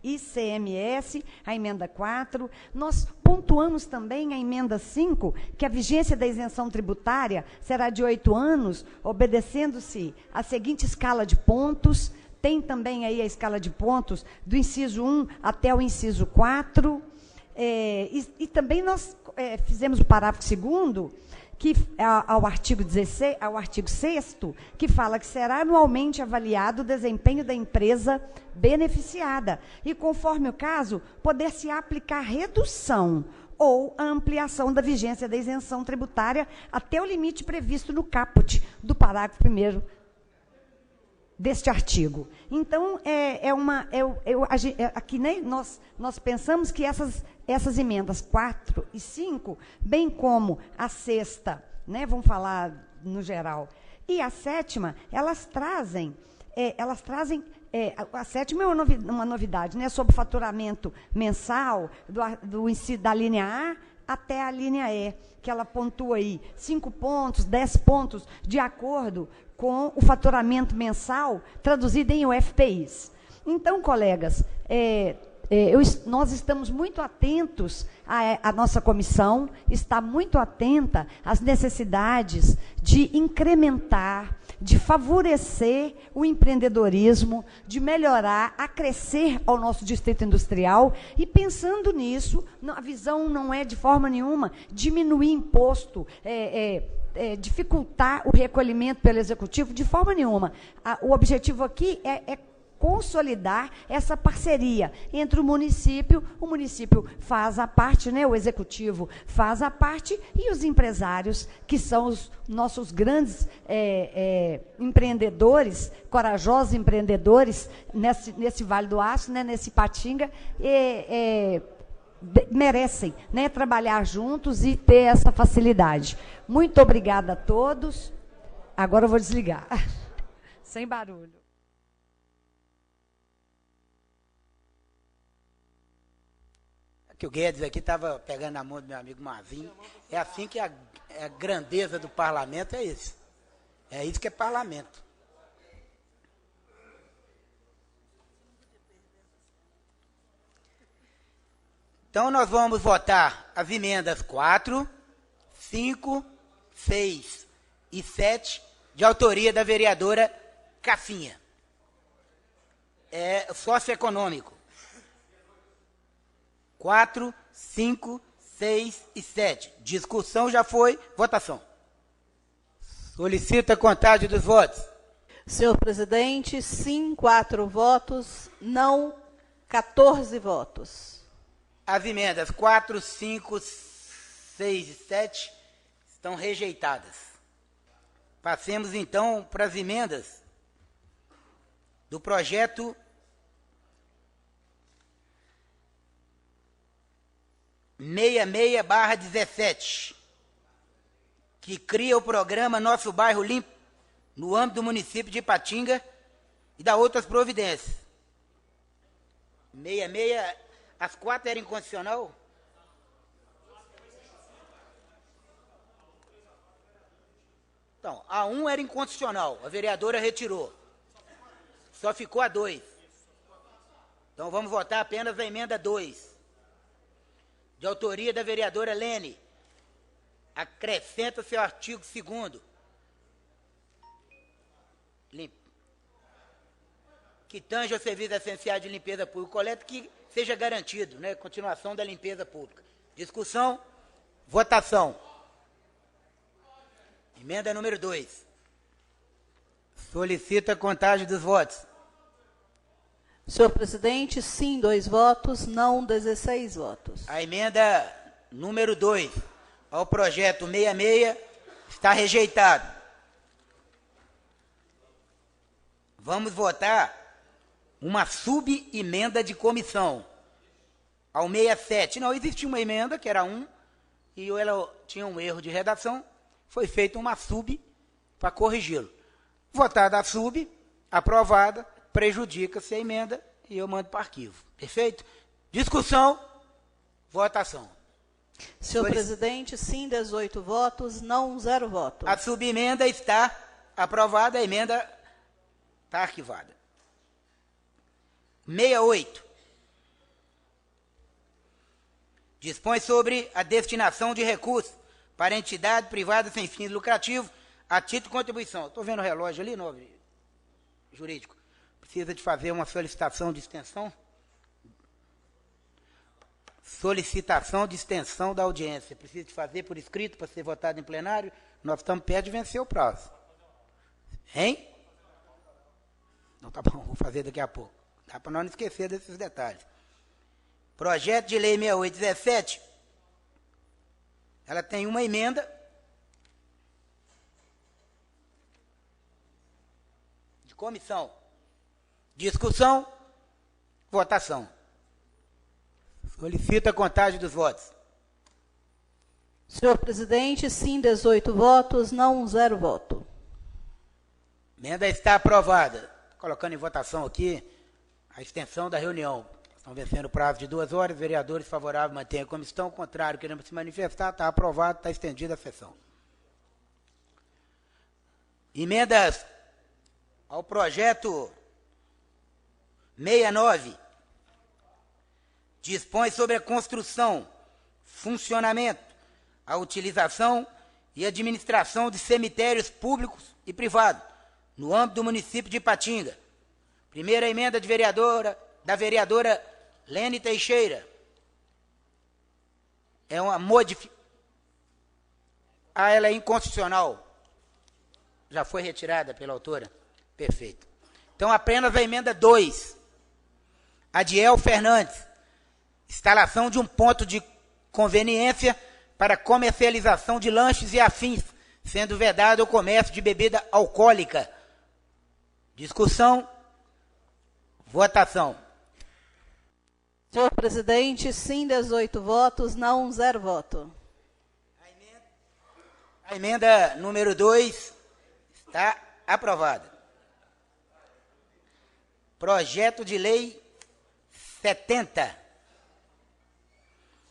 ICMS, a emenda 4. Nós pontuamos também a emenda 5, que a vigência da isenção tributária será de 8 anos, obedecendo-se à seguinte escala de pontos. Tem também aí a escala de pontos do inciso 1 até o inciso 4. E também nós fizemos o parágrafo 2º, que ao artigo 16, ao artigo 6º, que fala que será anualmente avaliado o desempenho da empresa beneficiada e, conforme o caso, poder-se aplicar redução ou a ampliação da vigência da isenção tributária até o limite previsto no caput do parágrafo 1º deste artigo. Então, aqui, né, nós pensamos que essas emendas 4 e 5, bem como a 6ª, né, vamos falar no geral, E a sétima, elas trazem a sétima é uma novidade, né, sobre faturamento mensal da linha A até a linha E, que ela pontua aí 5 pontos, 10 pontos, de acordo com o faturamento mensal traduzido em UFPIs. Então, colegas, nós estamos muito atentos, a nossa comissão está muito atenta às necessidades de incrementar, de favorecer o empreendedorismo, de melhorar, acrescer ao nosso distrito industrial, e pensando nisso, a visão não é de forma nenhuma diminuir imposto, dificultar o recolhimento pelo executivo, de forma nenhuma. O objetivo aqui é consolidar essa parceria entre o município faz a parte, né, o executivo faz a parte, e os empresários, que são os nossos grandes empreendedores, corajosos empreendedores, nesse Vale do Aço, né, nesse Ipatinga, merecem, né, trabalhar juntos e ter essa facilidade. Muito obrigada a todos. Agora eu vou desligar. Sem barulho. Que o Guedes aqui estava pegando a mão do meu amigo Marvinho. É assim que a grandeza do parlamento é isso. É isso que é parlamento. Então, nós vamos votar as emendas 4, 5, 6 e 7, de autoria da vereadora Cassinha. É socioeconômico. 4, 5, 6 e 7. Discussão já foi. Votação. Solicita a contagem dos votos. Senhor presidente, sim, 4 votos, não, 14 votos. As emendas 4, 5, 6 e 7 estão rejeitadas. Passemos, então, para as emendas do projeto 66/17, que cria o programa Nosso Bairro Limpo no âmbito do município de Ipatinga e dá outras providências. 66, as 4 eram inconstitucional? Então, a 1 era inconstitucional, a vereadora retirou. Só ficou a 2. Então, vamos votar apenas a emenda 2. De autoria da vereadora Lene. Acrescenta-se o artigo 2º. Que tange ao serviço essencial de limpeza pública coleta, que seja garantido, né, continuação da limpeza pública. Discussão, votação. Emenda número 2. Solicita a contagem dos votos. Senhor presidente, sim, 2 votos, não, 16 votos. A emenda número 2 ao projeto 66 está rejeitado. Vamos votar uma sub-emenda de comissão ao 67. Não, existia uma emenda, que era 1, e ela tinha um erro de redação, foi feita uma sub para corrigi-lo. Votada a sub, aprovada, prejudica-se a emenda e eu mando para o arquivo. Perfeito? Discussão, votação. Senhor presidente, sim, 18 votos, não, 0 votos. A subemenda está aprovada, a emenda está arquivada. 68. Dispõe sobre a destinação de recursos para entidade privada sem fins lucrativos a título de contribuição. Estou vendo o relógio ali, nobre jurídico. Precisa de fazer uma solicitação de extensão? Solicitação de extensão da audiência. Precisa de fazer por escrito para ser votado em plenário? Nós estamos perto de vencer o prazo. Hein? Então tá bom, vou fazer daqui a pouco. Dá para não esquecer desses detalhes. Projeto de Lei 6817, ela tem uma emenda de comissão. Discussão, votação. Solicita a contagem dos votos. Senhor presidente, sim, 18 votos, não, 0 voto. Emenda está aprovada. Colocando em votação aqui a extensão da reunião. Estão vencendo o prazo de 2 horas. Vereadores favoráveis mantenham como estão. Contrário, queremos se manifestar. Está aprovado, está estendida a sessão. Emendas ao projeto 69. Dispõe sobre a construção, funcionamento, a utilização e administração de cemitérios públicos e privados no âmbito do município de Ipatinga. Primeira emenda da vereadora Lene Teixeira. É uma modificação. Ela é inconstitucional. Já foi retirada pela autora? Perfeito. Então, apenas a emenda 2. Adiel Fernandes. Instalação de um ponto de conveniência para comercialização de lanches e afins, sendo vedado o comércio de bebida alcoólica. Discussão. Votação. Senhor presidente, sim, 18 votos, não, 0 voto. A emenda número 2 está aprovada. Projeto de lei 70.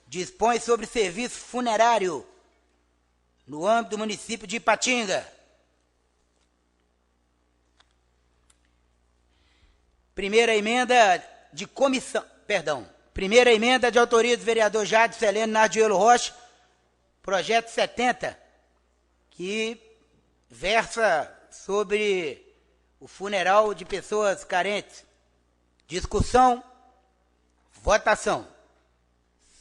Dispõe sobre serviço funerário no âmbito do município de Ipatinga. Primeira emenda de comissão, primeira emenda de autoria do vereador Jade Celeno Nardielo Rocha, projeto 70, que versa sobre o funeral de pessoas carentes. Discussão, votação.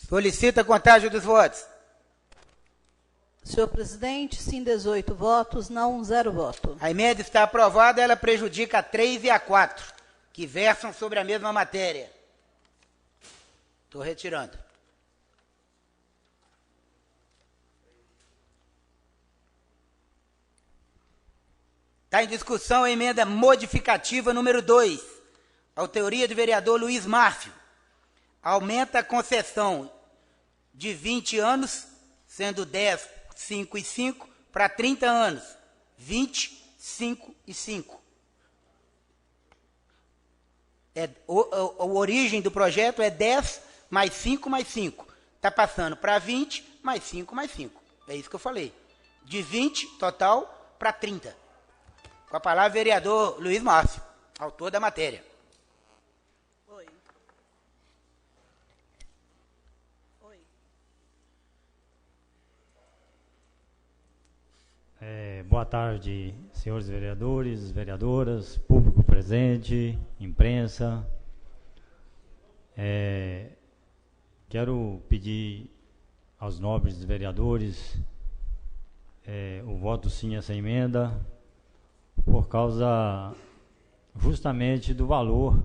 Solicita a contagem dos votos. Senhor presidente, sim, 18 votos, não, 0 voto. A emenda está aprovada, ela prejudica a 3 e a 4, que versam sobre a mesma matéria. Estou retirando. Está em discussão a emenda modificativa número 2. Autoria do vereador Luiz Márcio. Aumenta a concessão de 20 anos, sendo 10, 5 e 5, para 30 anos. 20, 5 e 5. A origem do projeto é 10 mais 5 mais 5. Está passando para 20 mais 5 mais 5. É isso que eu falei. De 20 total para 30. Com a palavra, vereador Luiz Márcio, autor da matéria. Oi. Boa tarde, senhores vereadores, vereadoras, público presente, imprensa. Quero pedir aos nobres vereadores o voto sim a essa emenda, por causa justamente do valor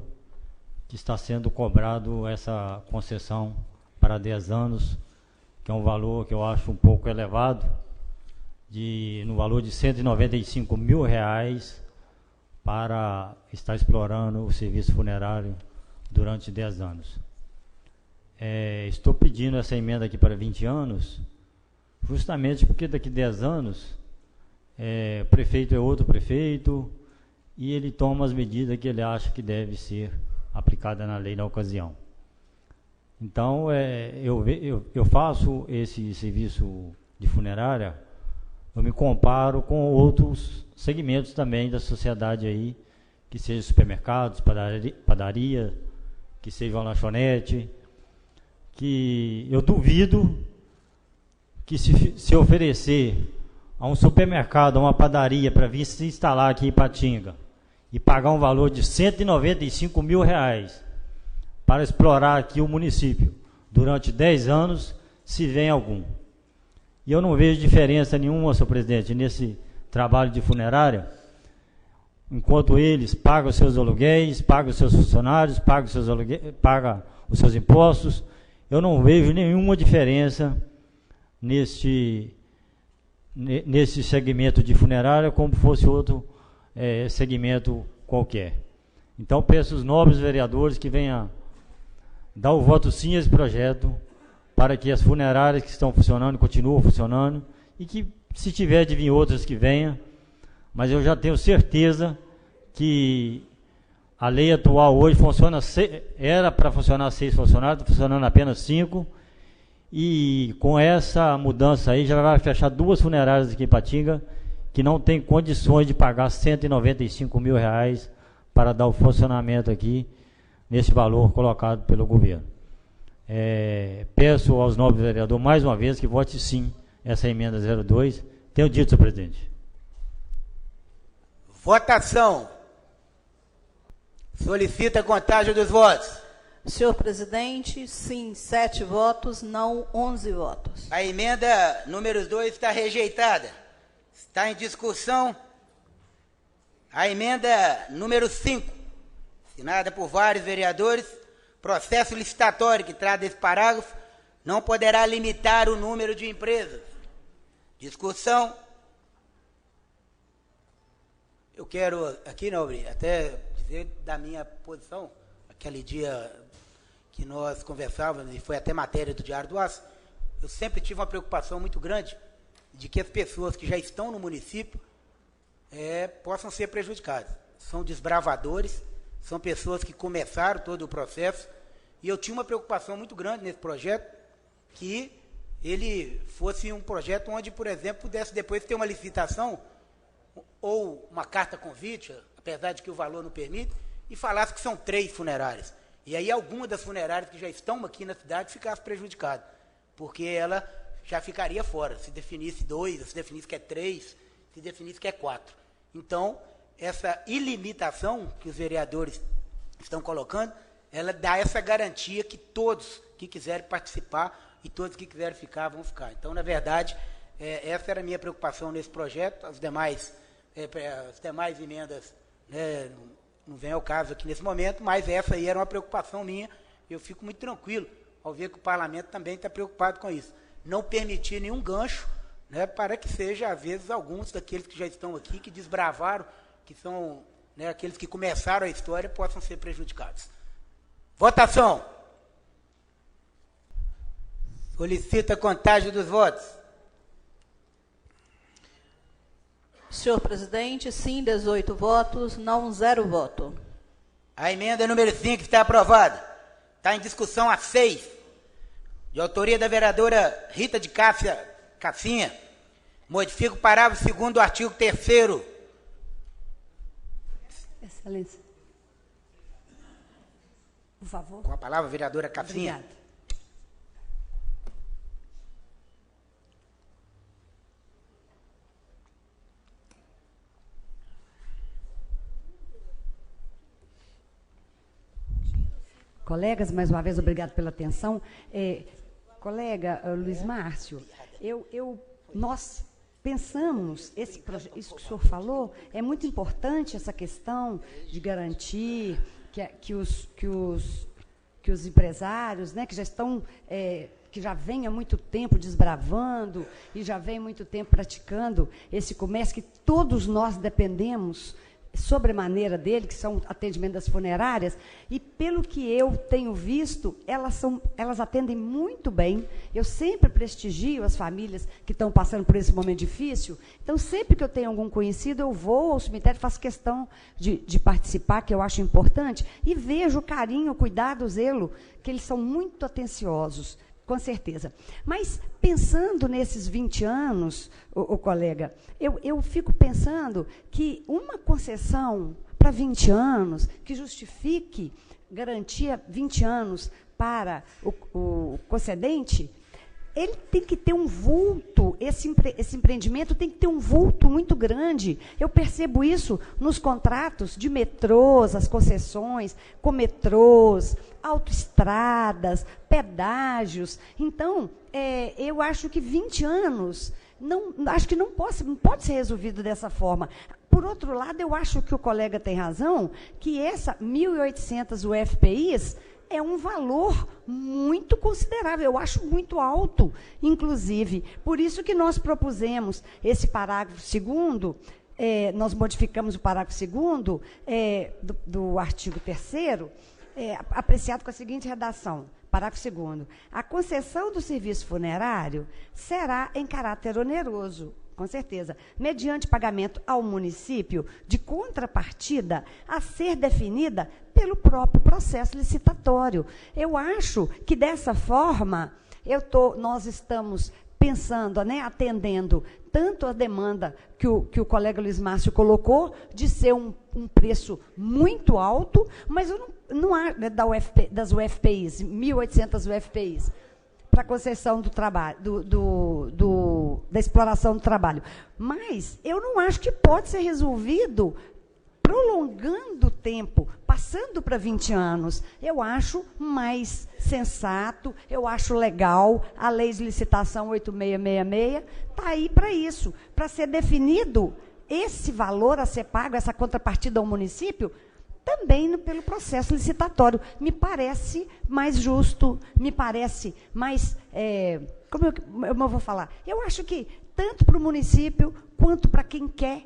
que está sendo cobrado essa concessão para 10 anos, que é um valor que eu acho um pouco elevado, no valor de R$195 mil para estar explorando o serviço funerário durante 10 anos. Estou pedindo essa emenda aqui para 20 anos, justamente porque daqui a 10 anos o prefeito é outro prefeito e ele toma as medidas que ele acha que deve ser aplicada na lei na ocasião. Então, eu faço esse serviço de funerária, eu me comparo com outros segmentos também da sociedade aí, que sejam supermercados, padaria, que seja uma lanchonete, que eu duvido que se oferecer a um supermercado, a uma padaria, para vir se instalar aqui em Ipatinga e pagar um valor de R$195 mil para explorar aqui o município durante 10 anos, se vem algum. E eu não vejo diferença nenhuma, senhor presidente, nesse trabalho de funerária, enquanto eles pagam os seus aluguéis, pagam os seus funcionários, pagam os seus impostos, eu não vejo nenhuma diferença nesse segmento de funerária, como fosse outro segmento qualquer. Então, peço aos nobres vereadores que venham dar o voto sim a esse projeto, para que as funerárias que estão funcionando continuem funcionando, e que, se tiver de vir outras que venham, mas eu já tenho certeza que a lei atual hoje funciona, era para funcionar 6 funcionários, está funcionando apenas 5, e com essa mudança aí já vai fechar 2 funerárias aqui em Ipatinga, que não tem condições de pagar R$195 mil para dar o funcionamento aqui, nesse valor colocado pelo governo. Peço aos nobres vereadores, mais uma vez, que vote sim essa emenda 02. Tenho dito, senhor presidente. Votação. Solicita a contagem dos votos. Senhor presidente, sim, 7 votos, não 11 votos. A emenda número 2 está rejeitada. Está em discussão a emenda número 5, assinada por vários vereadores. Processo licitatório que trata desse parágrafo não poderá limitar o número de empresas. Discussão. Eu quero aqui, nobre, até dizer da minha posição, aquele dia que nós conversávamos, e foi até matéria do Diário do Aço, eu sempre tive uma preocupação muito grande de que as pessoas que já estão no município possam ser prejudicadas. São desbravadores, são pessoas que começaram todo o processo, e eu tinha uma preocupação muito grande nesse projeto, que ele fosse um projeto onde, por exemplo, pudesse depois ter uma licitação ou uma carta convite, apesar de que o valor não permite, e falasse que são 3 funerárias. E aí alguma das funerárias que já estão aqui na cidade ficasse prejudicada, porque ela já ficaria fora, se definisse 2, se definisse que é 3, se definisse que é 4. Então, essa ilimitação que os vereadores estão colocando, ela dá essa garantia que todos que quiserem participar e todos que quiserem ficar, vão ficar. Então, na verdade, essa era a minha preocupação nesse projeto. As demais emendas, né, não vem ao caso aqui nesse momento, mas essa aí era uma preocupação minha. Eu fico muito tranquilo ao ver que o parlamento também está preocupado com isso. Não permitir nenhum gancho, né, para que seja, às vezes, alguns daqueles que já estão aqui, que desbravaram, que são, né, aqueles que começaram a história, possam ser prejudicados. Votação. Solicita a contagem dos votos. Senhor presidente, sim, 18 votos, não 0 voto. A emenda número 5 está aprovada. Está em discussão a 6, de autoria da vereadora Rita de Cassinha. Modifica o parágrafo 2º do artigo 3º. Excelência. Por favor. Com a palavra, vereadora Cassinha. Obrigada. Colegas, mais uma vez, obrigado pela atenção. Colega Luiz Márcio, nós pensamos, isso que o senhor falou, é muito importante essa questão de garantir que os empresários, né, que já estão, que já vêm há muito tempo desbravando e já vêm há muito tempo praticando esse comércio, que todos nós dependemos sobremaneira dele, que são atendimento das funerárias, e pelo que eu tenho visto, elas atendem muito bem. Eu sempre prestigio as famílias que estão passando por esse momento difícil, então sempre que eu tenho algum conhecido, eu vou ao cemitério, faço questão de participar, que eu acho importante, e vejo o carinho, o cuidado, o zelo, que eles são muito atenciosos, com certeza. Mas, pensando nesses 20 anos, o colega, eu fico pensando que uma concessão para 20 anos, que justifique garantia 20 anos para o concedente, ele tem que ter um vulto, esse empreendimento tem que ter um vulto muito grande. Eu percebo isso nos contratos de metrôs, as concessões, com metrôs, autoestradas, pedágios. Então, eu acho que 20 anos, acho que não pode ser resolvido dessa forma. Por outro lado, eu acho que o colega tem razão, que essa 1.800 UFPIs é um valor muito considerável, eu acho muito alto, inclusive. Por isso que nós propusemos esse parágrafo 2º, nós modificamos o parágrafo 2º do artigo 3º, apreciado com a seguinte redação, parágrafo 2º. A concessão do serviço funerário será em caráter oneroso, Com certeza. Mediante pagamento ao município de contrapartida a ser definida pelo próprio processo licitatório. Eu acho que, dessa forma, nós estamos pensando, né, atendendo tanto a demanda que o colega Luiz Márcio colocou, de ser um preço muito alto, mas eu não acho, né, das UFPIs, 1.800 UFPIs, para a concessão do trabalho, da exploração do trabalho. Mas eu não acho que pode ser resolvido prolongando o tempo, passando para 20 anos. Eu acho mais sensato, eu acho legal, a lei de licitação 8666 está aí para isso, para ser definido esse valor a ser pago, essa contrapartida ao município, também pelo processo licitatório. Me parece mais justo, me parece mais... como eu vou falar? Eu acho que, tanto para o município, quanto para quem quer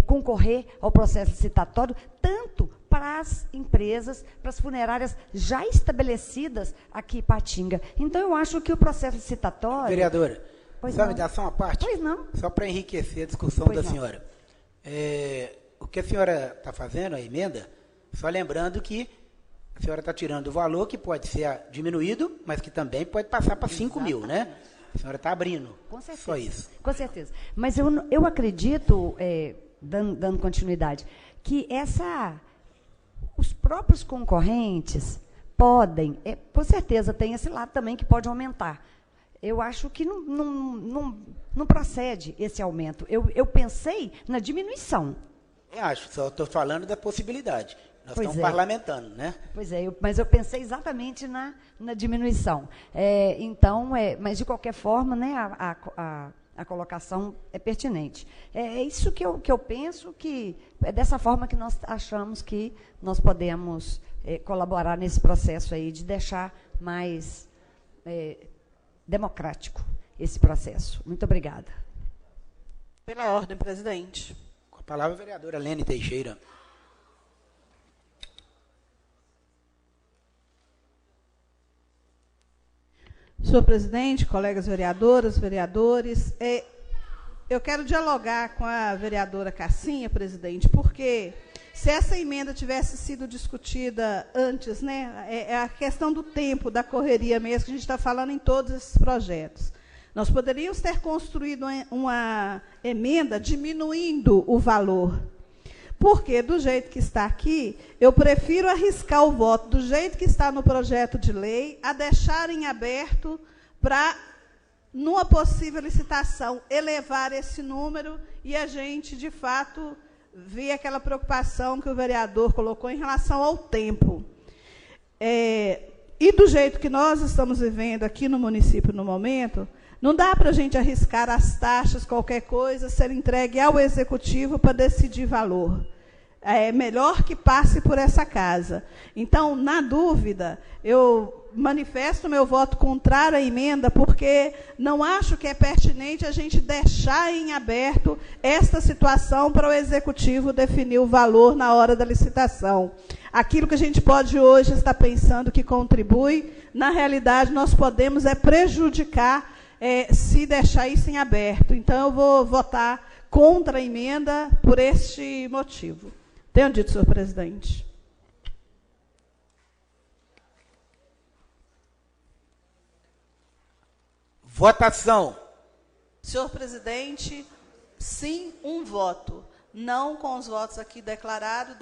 concorrer ao processo licitatório, tanto para as empresas, para as funerárias já estabelecidas aqui em Ipatinga. Então, eu acho que o processo licitatório... Vereadora, só me dá só uma parte? Pois não. Só para enriquecer a discussão da senhora. O que a senhora está fazendo, a emenda, só lembrando que a senhora está tirando o valor que pode ser diminuído, mas que também pode passar para 5 mil, né? A senhora está abrindo. Com certeza. Só isso. Com certeza. Mas eu acredito, dando continuidade, que os próprios concorrentes podem, com certeza tem esse lado também que pode aumentar. Eu acho que não procede esse aumento. Eu pensei na diminuição. Eu acho, só estou falando da possibilidade. Nós Pois estamos é. parlamentando, né? Pois é, mas eu pensei exatamente na diminuição. Então, mas de qualquer forma, né, a colocação é pertinente. É isso que eu penso, que é dessa forma que nós achamos que nós podemos colaborar nesse processo aí, de deixar mais democrático esse processo. Muito obrigada. Pela ordem, presidente. Com a palavra, a vereadora Lene Teixeira. Senhor presidente, colegas vereadoras, vereadores, eu quero dialogar com a vereadora Cassinha, presidente, porque se essa emenda tivesse sido discutida antes, né, é a questão do tempo, da correria mesmo, que a gente está falando em todos esses projetos. Nós poderíamos ter construído uma emenda diminuindo o valor, porque, do jeito que está aqui, eu prefiro arriscar o voto do jeito que está no projeto de lei, a deixar em aberto para, numa possível licitação, elevar esse número e a gente, de fato, ver aquela preocupação que o vereador colocou em relação ao tempo. E do jeito que nós estamos vivendo aqui no município no momento, não dá para a gente arriscar as taxas, qualquer coisa, ser entregue ao executivo para decidir valor. É melhor que passe por essa casa. Então, na dúvida, eu manifesto meu voto contrário à emenda, porque não acho que é pertinente a gente deixar em aberto esta situação para o executivo definir o valor na hora da licitação. Aquilo que a gente pode hoje estar pensando que contribui, na realidade, nós podemos prejudicar se deixar isso em aberto. Então, eu vou votar contra a emenda por este motivo. Tenho dito, senhor presidente. Votação. Senhor presidente, sim, um voto. Não com os votos aqui declarados,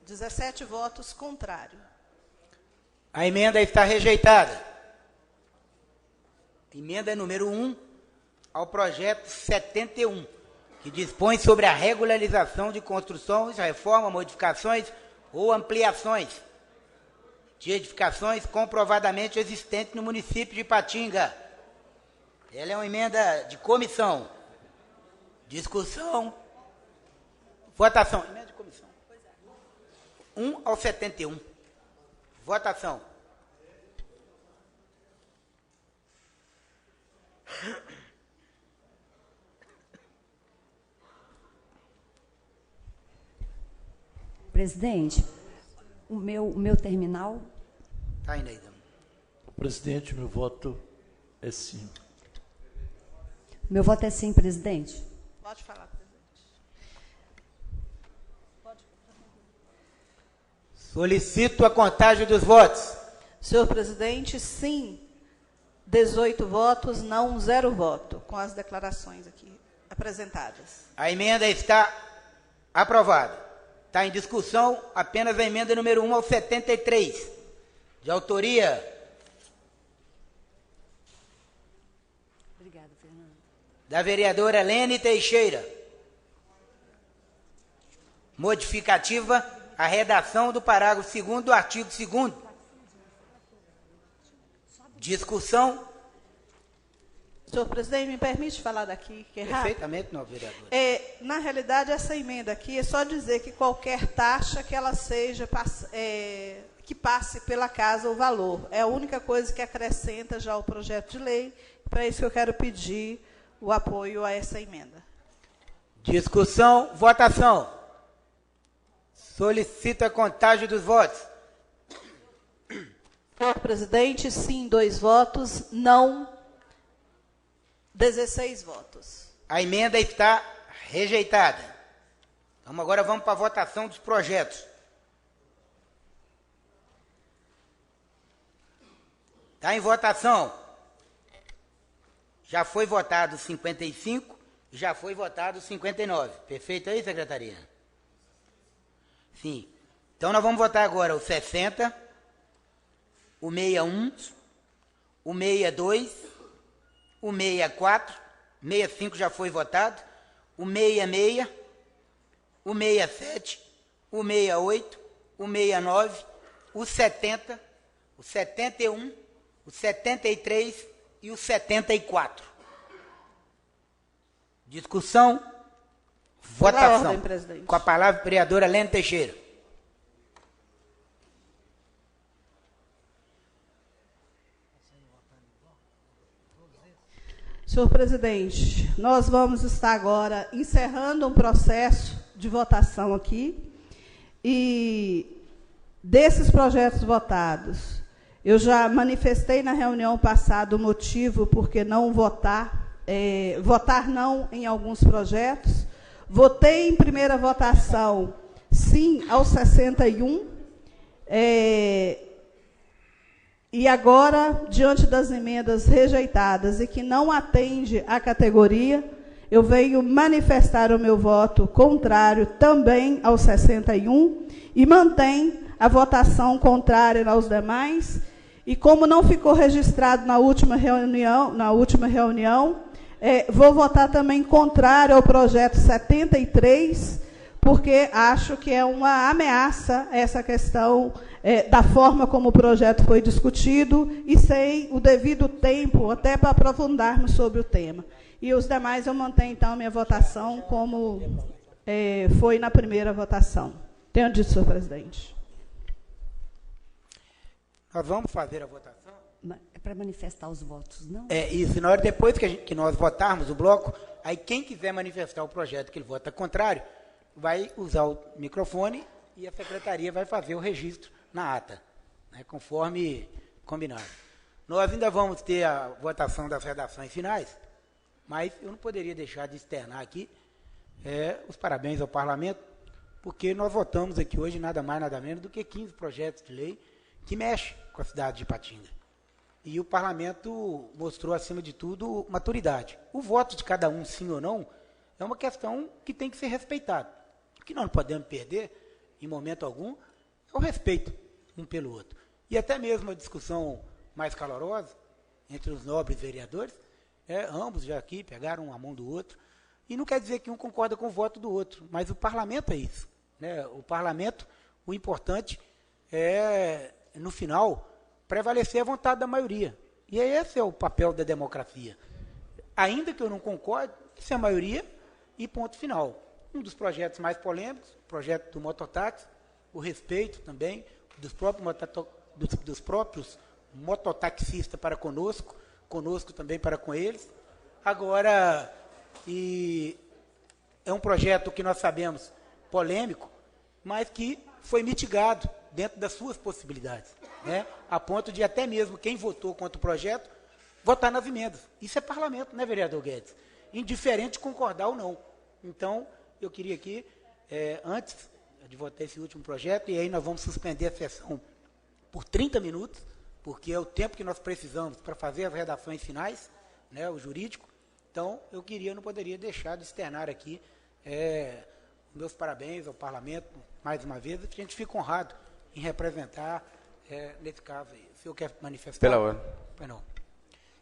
17 votos contrários. A emenda está rejeitada. Emenda número 1 ao projeto 71, que dispõe sobre a regularização de construções, reforma, modificações ou ampliações de edificações comprovadamente existentes no município de Ipatinga. Ela é uma emenda de comissão. Discussão. Votação. Emenda de comissão. 1 ao 71. Votação. Presidente, o meu terminal... Está ainda aí. Presidente, meu voto é sim. Meu voto é sim, presidente. Pode falar, presidente. Solicito a contagem dos votos. Senhor presidente, sim, 18 votos, não 0 voto, com as declarações aqui apresentadas. A emenda está aprovada. Está em discussão apenas a emenda número 1 ao 73, de autoria Obrigada, Fernando. da vereadora Lene Teixeira. Modificativa a redação do parágrafo 2º do artigo 2º. Discussão. Senhor presidente, me permite falar daqui, que é rápido? Perfeitamente, não, vereador. Na realidade, essa emenda aqui é só dizer que qualquer taxa que ela seja, que passe pela casa o valor. É a única coisa que acrescenta já o projeto de lei. Para isso que eu quero pedir o apoio a essa emenda. Discussão, votação. Solicito a contagem dos votos. Senhor presidente, sim, 2 votos, não 16 votos. A emenda está rejeitada. Então, agora vamos para a votação dos projetos. Está em votação. Já foi votado 55, já foi votado 59. Perfeito aí, secretaria? Sim. Então, nós vamos votar agora o 60, o 61, o 62, o 64, 65 já foi votado, o 66, o 67, o 68, o 69, o 70, o 71, o 73 e o 74. Discussão, votação. ordem, presidente. Com a palavra, a vereadora Lene Teixeira. Senhor presidente, nós vamos estar agora encerrando um processo de votação aqui. E desses projetos votados, eu já manifestei na reunião passada o motivo por que não votar, votar não em alguns projetos. Votei em primeira votação sim ao 61, e agora, diante das emendas rejeitadas e que não atende à categoria, eu venho manifestar o meu voto contrário também ao 61 e mantém a votação contrária aos demais. E como não ficou registrado na última reunião, vou votar também contrário ao projeto 73, porque acho que é uma ameaça essa questão da forma como o projeto foi discutido e sem o devido tempo até para aprofundarmos sobre o tema. E os demais eu mantenho, então, a minha votação como foi na primeira votação. Tenho dito, senhor presidente. Nós vamos fazer a votação? É para manifestar os votos, não? Isso. Na hora depois que nós votarmos o bloco, aí quem quiser manifestar o projeto que ele vota contrário, vai usar o microfone e a secretaria vai fazer o registro na ata, né, conforme combinado. Nós ainda vamos ter a votação das redações finais, mas eu não poderia deixar de externar aqui os parabéns ao parlamento, porque nós votamos aqui hoje nada mais, nada menos do que 15 projetos de lei que mexem com a cidade de Ipatinga. E o parlamento mostrou, acima de tudo, maturidade. O voto de cada um, sim ou não, é uma questão que tem que ser respeitada. O que nós não podemos perder, em momento algum, é o respeito um pelo outro. E até mesmo a discussão mais calorosa entre os nobres vereadores, ambos já aqui pegaram a mão do outro, e não quer dizer que um concorda com o voto do outro, mas o parlamento é isso, né? O parlamento, o importante é, no final, prevalecer a vontade da maioria. E esse é o papel da democracia. Ainda que eu não concorde, isso é a maioria e ponto final. Um dos projetos mais polêmicos, o projeto do mototáxi, o respeito também dos próprios mototaxistas para conosco também para com eles. Agora, é um projeto que nós sabemos polêmico, mas que foi mitigado dentro das suas possibilidades, né? A ponto de até mesmo quem votou contra o projeto votar nas emendas. Isso é parlamento, né, vereador Guedes? indiferente de concordar ou não. Então, eu queria aqui, antes de votar esse último projeto, e aí nós vamos suspender a sessão por 30 minutos, porque é o tempo que nós precisamos para fazer as redações finais, né, o jurídico. Então, eu não poderia deixar de externar aqui meus parabéns ao parlamento, mais uma vez. A gente fica honrado em representar, nesse caso aí. O senhor quer manifestar? Pela ordem. Não.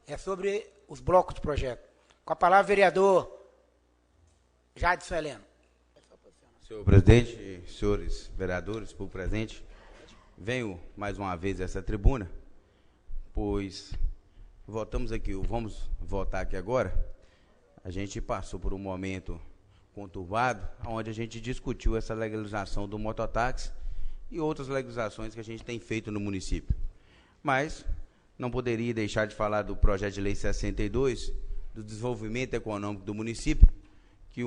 É sobre os blocos de projeto. Com a palavra, vereador Jadson Heleno. Senhor presidente, senhores vereadores, por presente, venho mais uma vez a essa tribuna, pois vamos votar aqui agora. A gente passou por um momento conturbado, onde a gente discutiu essa legalização do mototáxi e outras legislações que a gente tem feito no município. Mas não poderia deixar de falar do projeto de lei 62, do desenvolvimento econômico do município, que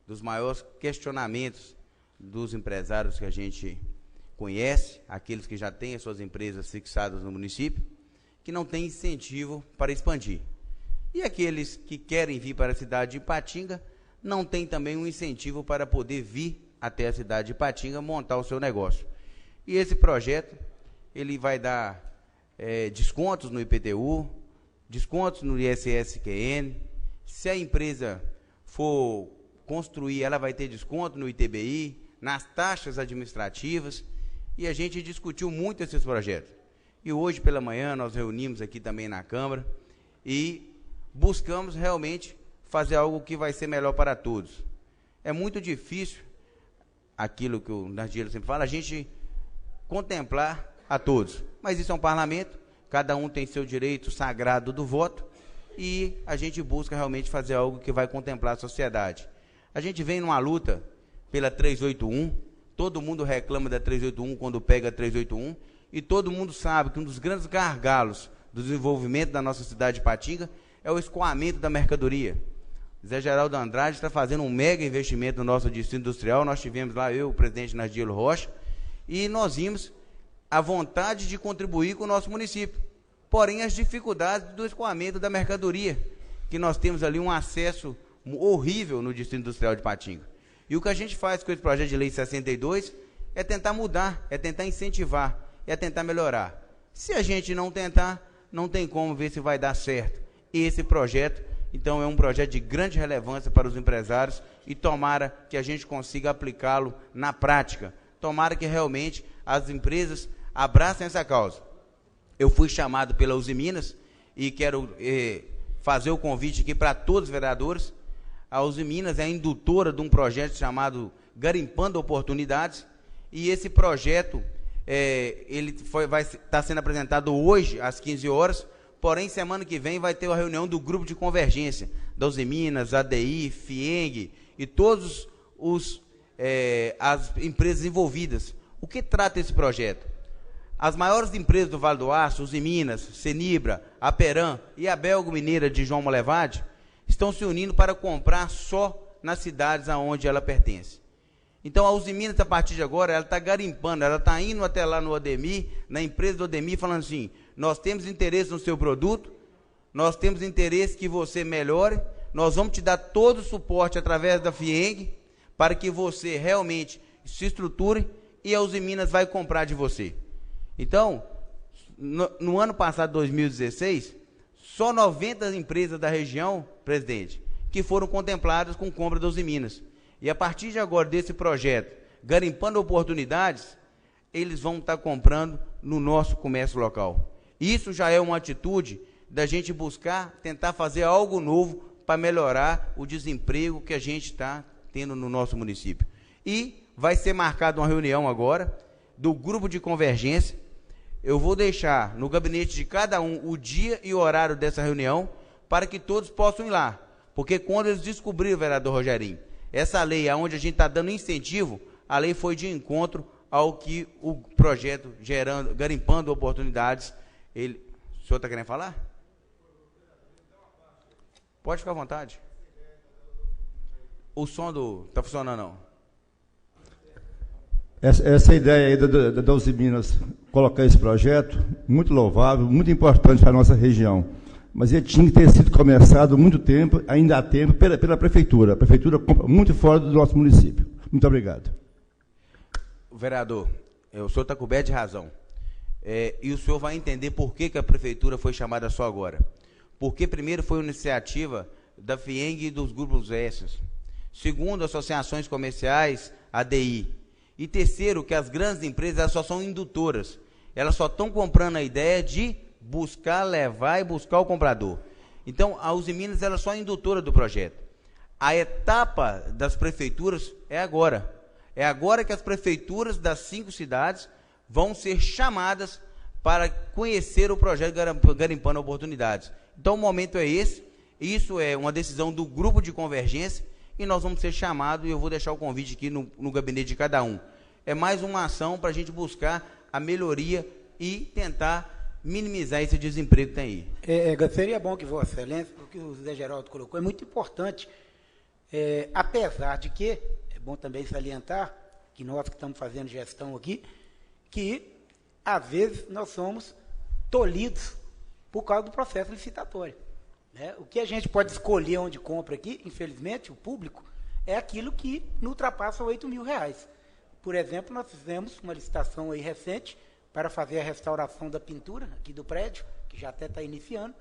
dos maiores questionamentos dos empresários que a gente conhece, aqueles que já têm as suas empresas fixadas no município, que não tem incentivo para expandir. E aqueles que querem vir para a cidade de Ipatinga, não tem também um incentivo para poder vir até a cidade de Ipatinga montar o seu negócio. E esse projeto, ele vai dar descontos no IPTU, descontos no ISS-QN. Se a empresa for construir, ela vai ter desconto no ITBI, nas taxas administrativas, e a gente discutiu muito esses projetos. E hoje pela manhã nós reunimos aqui também na Câmara e buscamos realmente fazer algo que vai ser melhor para todos. É muito difícil, aquilo que o Nardielo sempre fala, a gente contemplar a todos. Mas isso é um parlamento, cada um tem seu direito sagrado do voto, e a gente busca realmente fazer algo que vai contemplar a sociedade. A gente vem numa luta pela 381, todo mundo reclama da 381 quando pega a 381, e todo mundo sabe que um dos grandes gargalos do desenvolvimento da nossa cidade de Ipatinga é o escoamento da mercadoria. Zé Geraldo Andrade está fazendo um mega investimento no nosso distrito industrial. Nós tivemos lá, eu, o presidente Nardielo Rocha, e nós vimos a vontade de contribuir com o nosso município. Porém, as dificuldades do escoamento da mercadoria, que nós temos ali um acesso horrível no distrito industrial de Ipatinga. E o que a gente faz com esse projeto de lei 62 é tentar mudar, é tentar incentivar, é tentar melhorar. Se a gente não tentar, não tem como ver se vai dar certo. E esse projeto, então, é um projeto de grande relevância para os empresários, e tomara que a gente consiga aplicá-lo na prática. Tomara que realmente as empresas abracem essa causa. Eu fui chamado pela Uzi Minas e quero fazer o convite aqui para todos os vereadores. A Uzi Minas é a indutora de um projeto chamado Garimpando Oportunidades, e esse projeto ele vai estar sendo apresentado hoje às 15 horas, porém semana que vem vai ter uma reunião do grupo de convergência da Uzi Minas, ADI, FIENG e todos as empresas envolvidas. O que trata esse projeto? As maiores empresas do Vale do Aço, Uzi Minas, Senibra, Aperam e a Belgo Mineira de João Molevade, estão se unindo para comprar só nas cidades aonde ela pertence. Então a Uzi Minas, a partir de agora, ela está garimpando, ela está indo até lá no Odemir, na empresa do Odemir, falando assim: nós temos interesse no seu produto, nós temos interesse que você melhore, nós vamos te dar todo o suporte através da FIENG, para que você realmente se estruture, e a Uzi Minas vai comprar de você. Então, no ano passado, 2016, só 90 empresas da região, presidente, que foram contempladas com compra da Uzi Minas. E a partir de agora, desse projeto, Garimpando Oportunidades, eles vão estar comprando no nosso comércio local. Isso já é uma atitude da gente buscar, tentar fazer algo novo para melhorar o desemprego que a gente está tendo no nosso município. E vai ser marcada uma reunião agora do grupo de convergência. Eu vou deixar no gabinete de cada um o dia e o horário dessa reunião, para que todos possam ir lá. Porque quando eles descobriram, vereador Rogerinho, essa lei onde a gente está dando incentivo, a lei foi de encontro ao que o projeto Garimpando Oportunidades, o senhor está querendo falar? Pode ficar à vontade. O som está funcionando não? Essa ideia aí da Uzi Minas colocar esse projeto, muito louvável, muito importante para a nossa região. mas ele tinha que ter sido começado há muito tempo, ainda há tempo, pela Prefeitura. A Prefeitura compra muito fora do nosso município. Muito obrigado. Vereador, o senhor está coberto de razão. E o senhor vai entender por que a Prefeitura foi chamada só agora. Porque, primeiro, foi uma iniciativa da FIENG e dos grupos S. Segundo, associações comerciais, ADI. E terceiro, que as grandes empresas elas só são indutoras. Elas só estão comprando a ideia de buscar, levar e buscar o comprador. Então, a Uzi Minas ela é só a indutora do projeto. A etapa das prefeituras é agora. É agora que as prefeituras das 5 cidades vão ser chamadas para conhecer o projeto Garimpando Oportunidades. Então, o momento é esse. Isso é uma decisão do grupo de convergência e nós vamos ser chamados, e eu vou deixar o convite aqui no gabinete de cada um. É mais uma ação para a gente buscar a melhoria e tentar minimizar esse desemprego que tem aí. Seria bom que Vossa Excelência, o que o Zé Geraldo colocou, é muito importante, apesar de que, é bom também salientar, que nós que estamos fazendo gestão aqui, que, às vezes, nós somos tolhidos por causa do processo licitatório. O que a gente pode escolher onde compra aqui, infelizmente, o público, é aquilo que não ultrapassa R$8.000. Por exemplo, nós fizemos uma licitação aí recente para fazer a restauração da pintura aqui do prédio, que já até está iniciando,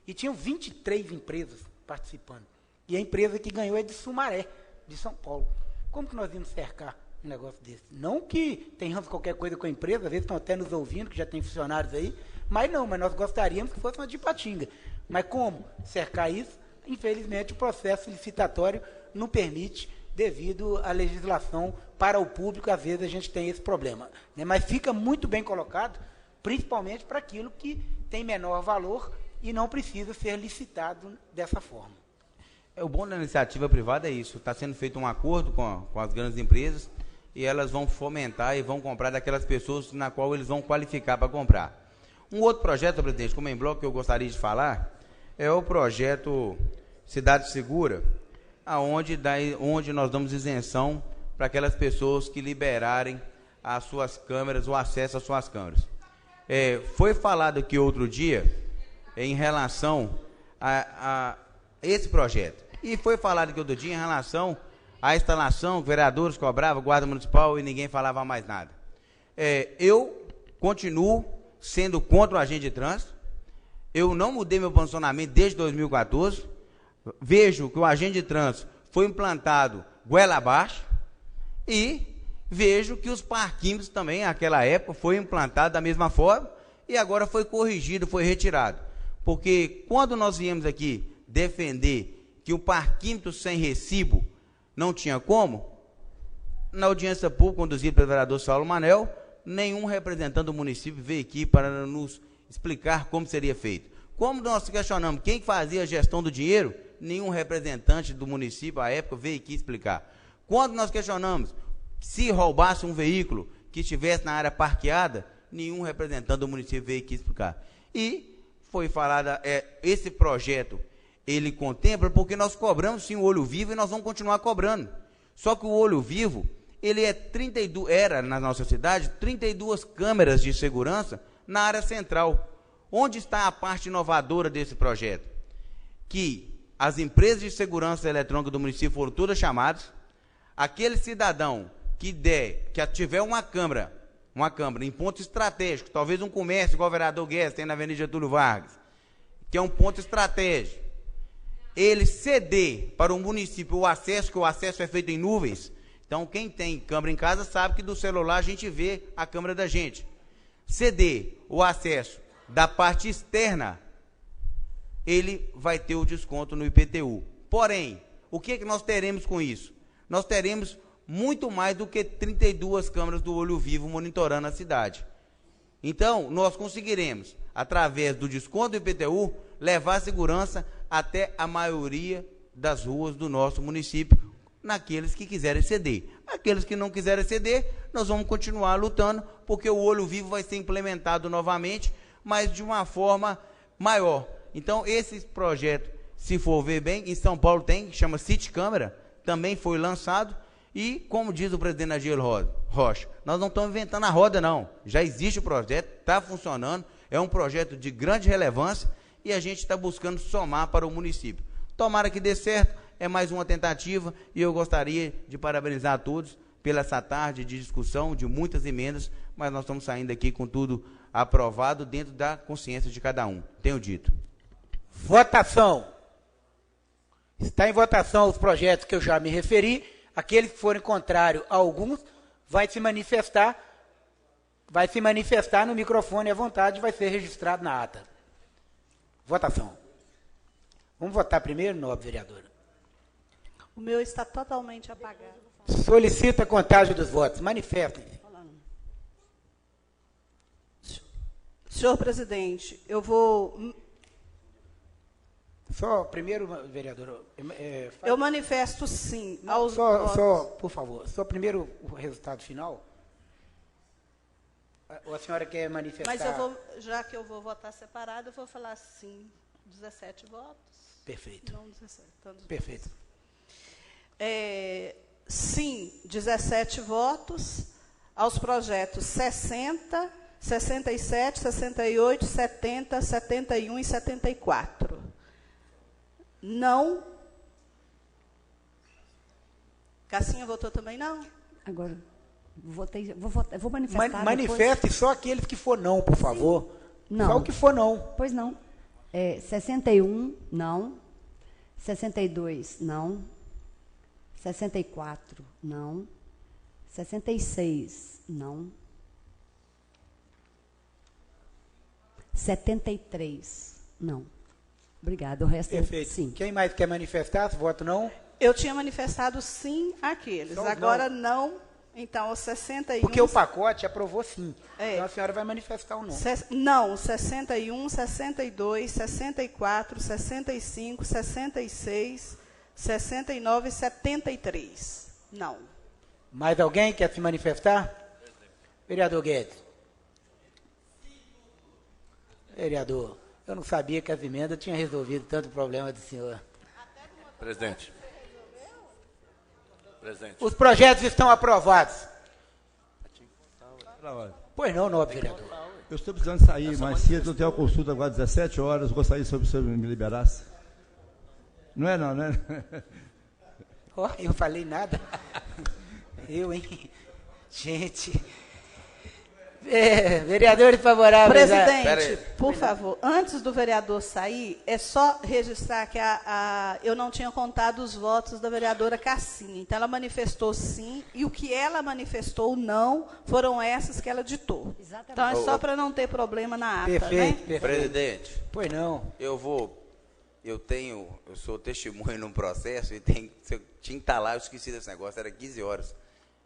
e tinham 23 empresas participando. E a empresa que ganhou é de Sumaré, de São Paulo. Como que nós vamos cercar um negócio desse? Não que tenhamos qualquer coisa com a empresa, às vezes estão até nos ouvindo, que já tem funcionários aí, mas nós gostaríamos que fosse uma de Ipatinga. Mas como cercar isso? Infelizmente, o processo licitatório não permite, devido à legislação para o público, às vezes a gente tem esse problema. Mas fica muito bem colocado, principalmente para aquilo que tem menor valor e não precisa ser licitado dessa forma. O bom da iniciativa privada é isso, está sendo feito um acordo com as grandes empresas e elas vão fomentar e vão comprar daquelas pessoas na qual eles vão qualificar para comprar. Um outro projeto, presidente, como em bloco, que eu gostaria de falar, é o projeto Cidade Segura, onde nós damos isenção para aquelas pessoas que liberarem as suas câmeras, o acesso às suas câmeras. Foi falado aqui outro dia em relação a esse projeto. E foi falado aqui outro dia em relação à instalação, que vereadores cobravam, guarda municipal, e ninguém falava mais nada. Eu continuo sendo contra o agente de trânsito. Eu não mudei meu posicionamento desde 2014. Vejo que o agente de trânsito foi implantado goela abaixo e vejo que os parquinhos também, naquela época, foi implantado da mesma forma e agora foi corrigido, foi retirado. Porque quando nós viemos aqui defender que o parquímetro sem recibo não tinha como, na audiência pública conduzida pelo vereador Saulo Manel, nenhum representante do município veio aqui para nos explicar como seria feito. Como nós questionamos quem fazia a gestão do dinheiro, nenhum representante do município à época veio aqui explicar. Quando nós questionamos se roubasse um veículo que estivesse na área parqueada, nenhum representante do município veio aqui explicar. E foi falado, esse projeto, ele contempla, porque nós cobramos sim o olho vivo e nós vamos continuar cobrando. Só que o olho vivo, ele era na nossa cidade 32 câmeras de segurança na área central. Onde está a parte inovadora desse projeto? Que as empresas de segurança eletrônica do município foram todas chamadas. Aquele cidadão que tiver uma câmera em ponto estratégico, talvez um comércio igual o vereador Guedes tem na Avenida Getúlio Vargas, que é um ponto estratégico, ele ceder para o município o acesso, que o acesso é feito em nuvens. Então, quem tem câmera em casa sabe que do celular a gente vê a câmera da gente. Ceder o acesso da parte externa, ele vai ter o desconto no IPTU. Porém, o que nós teremos com isso? Nós teremos muito mais do que 32 câmeras do olho vivo monitorando a cidade. Então, nós conseguiremos, através do desconto do IPTU, levar a segurança até a maioria das ruas do nosso município, naqueles que quiserem ceder. Aqueles que não quiserem ceder, nós vamos continuar lutando, porque o olho vivo vai ser implementado novamente, mas de uma forma maior. Então, esse projeto, se for ver bem, em São Paulo tem, que chama City Câmera, também foi lançado, e, como diz o presidente Agir Rocha, nós não estamos inventando a roda, não. Já existe o projeto, está funcionando, é um projeto de grande relevância, e a gente está buscando somar para o município. Tomara que dê certo, é mais uma tentativa, e eu gostaria de parabenizar a todos pela essa tarde de discussão, de muitas emendas, mas nós estamos saindo aqui com tudo aprovado dentro da consciência de cada um. Tenho dito. Votação. Está em votação os projetos que eu já me referi. Aqueles que forem contrários a alguns, vai se manifestar no microfone à vontade, vai ser registrado na ata. Votação. Vamos votar primeiro, nobre vereadora? O meu está totalmente apagado. Solicita a contagem dos votos. Manifestem-se. Senhor presidente, eu vou... Só, primeiro, vereador... eu manifesto sim aos só, por favor, só primeiro o resultado final. Ou a senhora quer manifestar... Mas eu vou, já que eu vou votar separado, eu vou falar sim. 17 votos. Perfeito. Não 17. Perfeito. Sim, 17 votos aos projetos 60, 67, 68, 70, 71 e 74. Não. Cassinha votou também não? Agora, vou manifestar. Manifeste depois. Só aqueles que for não, por favor. Não. Só o que for não. Pois não. 61, não. 62, não. 64, não. 66, não. 73, não. Obrigada. O resto perfeito. Sim. Quem mais quer manifestar? Voto não? Eu tinha manifestado sim àqueles. Então, agora não. Então, os 61... Porque o pacote aprovou sim. Então, a senhora vai manifestar ou não? Não, 61, 62, 64, 65, 66, 69 e 73. Não. Mais alguém quer se manifestar? Vereador Guedes. Vereador, eu não sabia que as emendas tinham resolvido tanto problema do senhor. Presidente. Presidente. Os projetos estão aprovados. Pois não, nobre vereador. Eu estou precisando sair mais cedo, eu tenho uma consulta agora às 17 horas, eu gostaria se o senhor me liberasse. Não é não, né? Oh, eu não falei nada. Eu, hein? Gente... vereadores favoráveis... Presidente, por favor, antes do vereador sair, é só registrar que eu não tinha contado os votos da vereadora Cassinha. Então, ela manifestou sim, e o que ela manifestou não, foram essas que ela ditou. Exatamente. Então, é só para não ter problema na ata, perfeito, né? Perfeito. Presidente. Pois não. Eu sou testemunho num processo e tinha que estar lá, eu esqueci desse negócio, era 15 horas.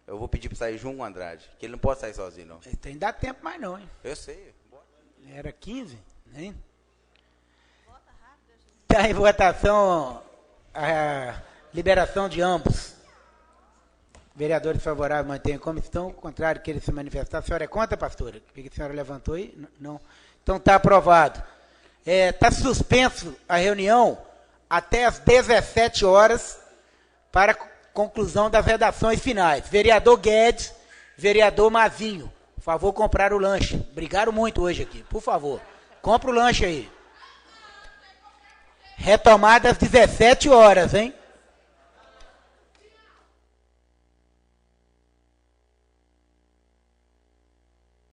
Eu vou pedir para sair João com Andrade, que ele não pode sair sozinho, não. Tem que dar tempo mais não, hein? Eu sei. Era 15, né? Está em votação a liberação de ambos. Vereadores favoráveis mantêm como estão, contrário que ele se manifestar. A senhora é contra, pastora? O que a senhora levantou aí? Não. Então está aprovado. Está suspenso a reunião até às 17 horas para conclusão das redações finais. Vereador Guedes, vereador Mazinho, por favor, comprar o lanche. Brigaram muito hoje aqui, por favor. Compra o lanche aí. Retomada às 17 horas, hein?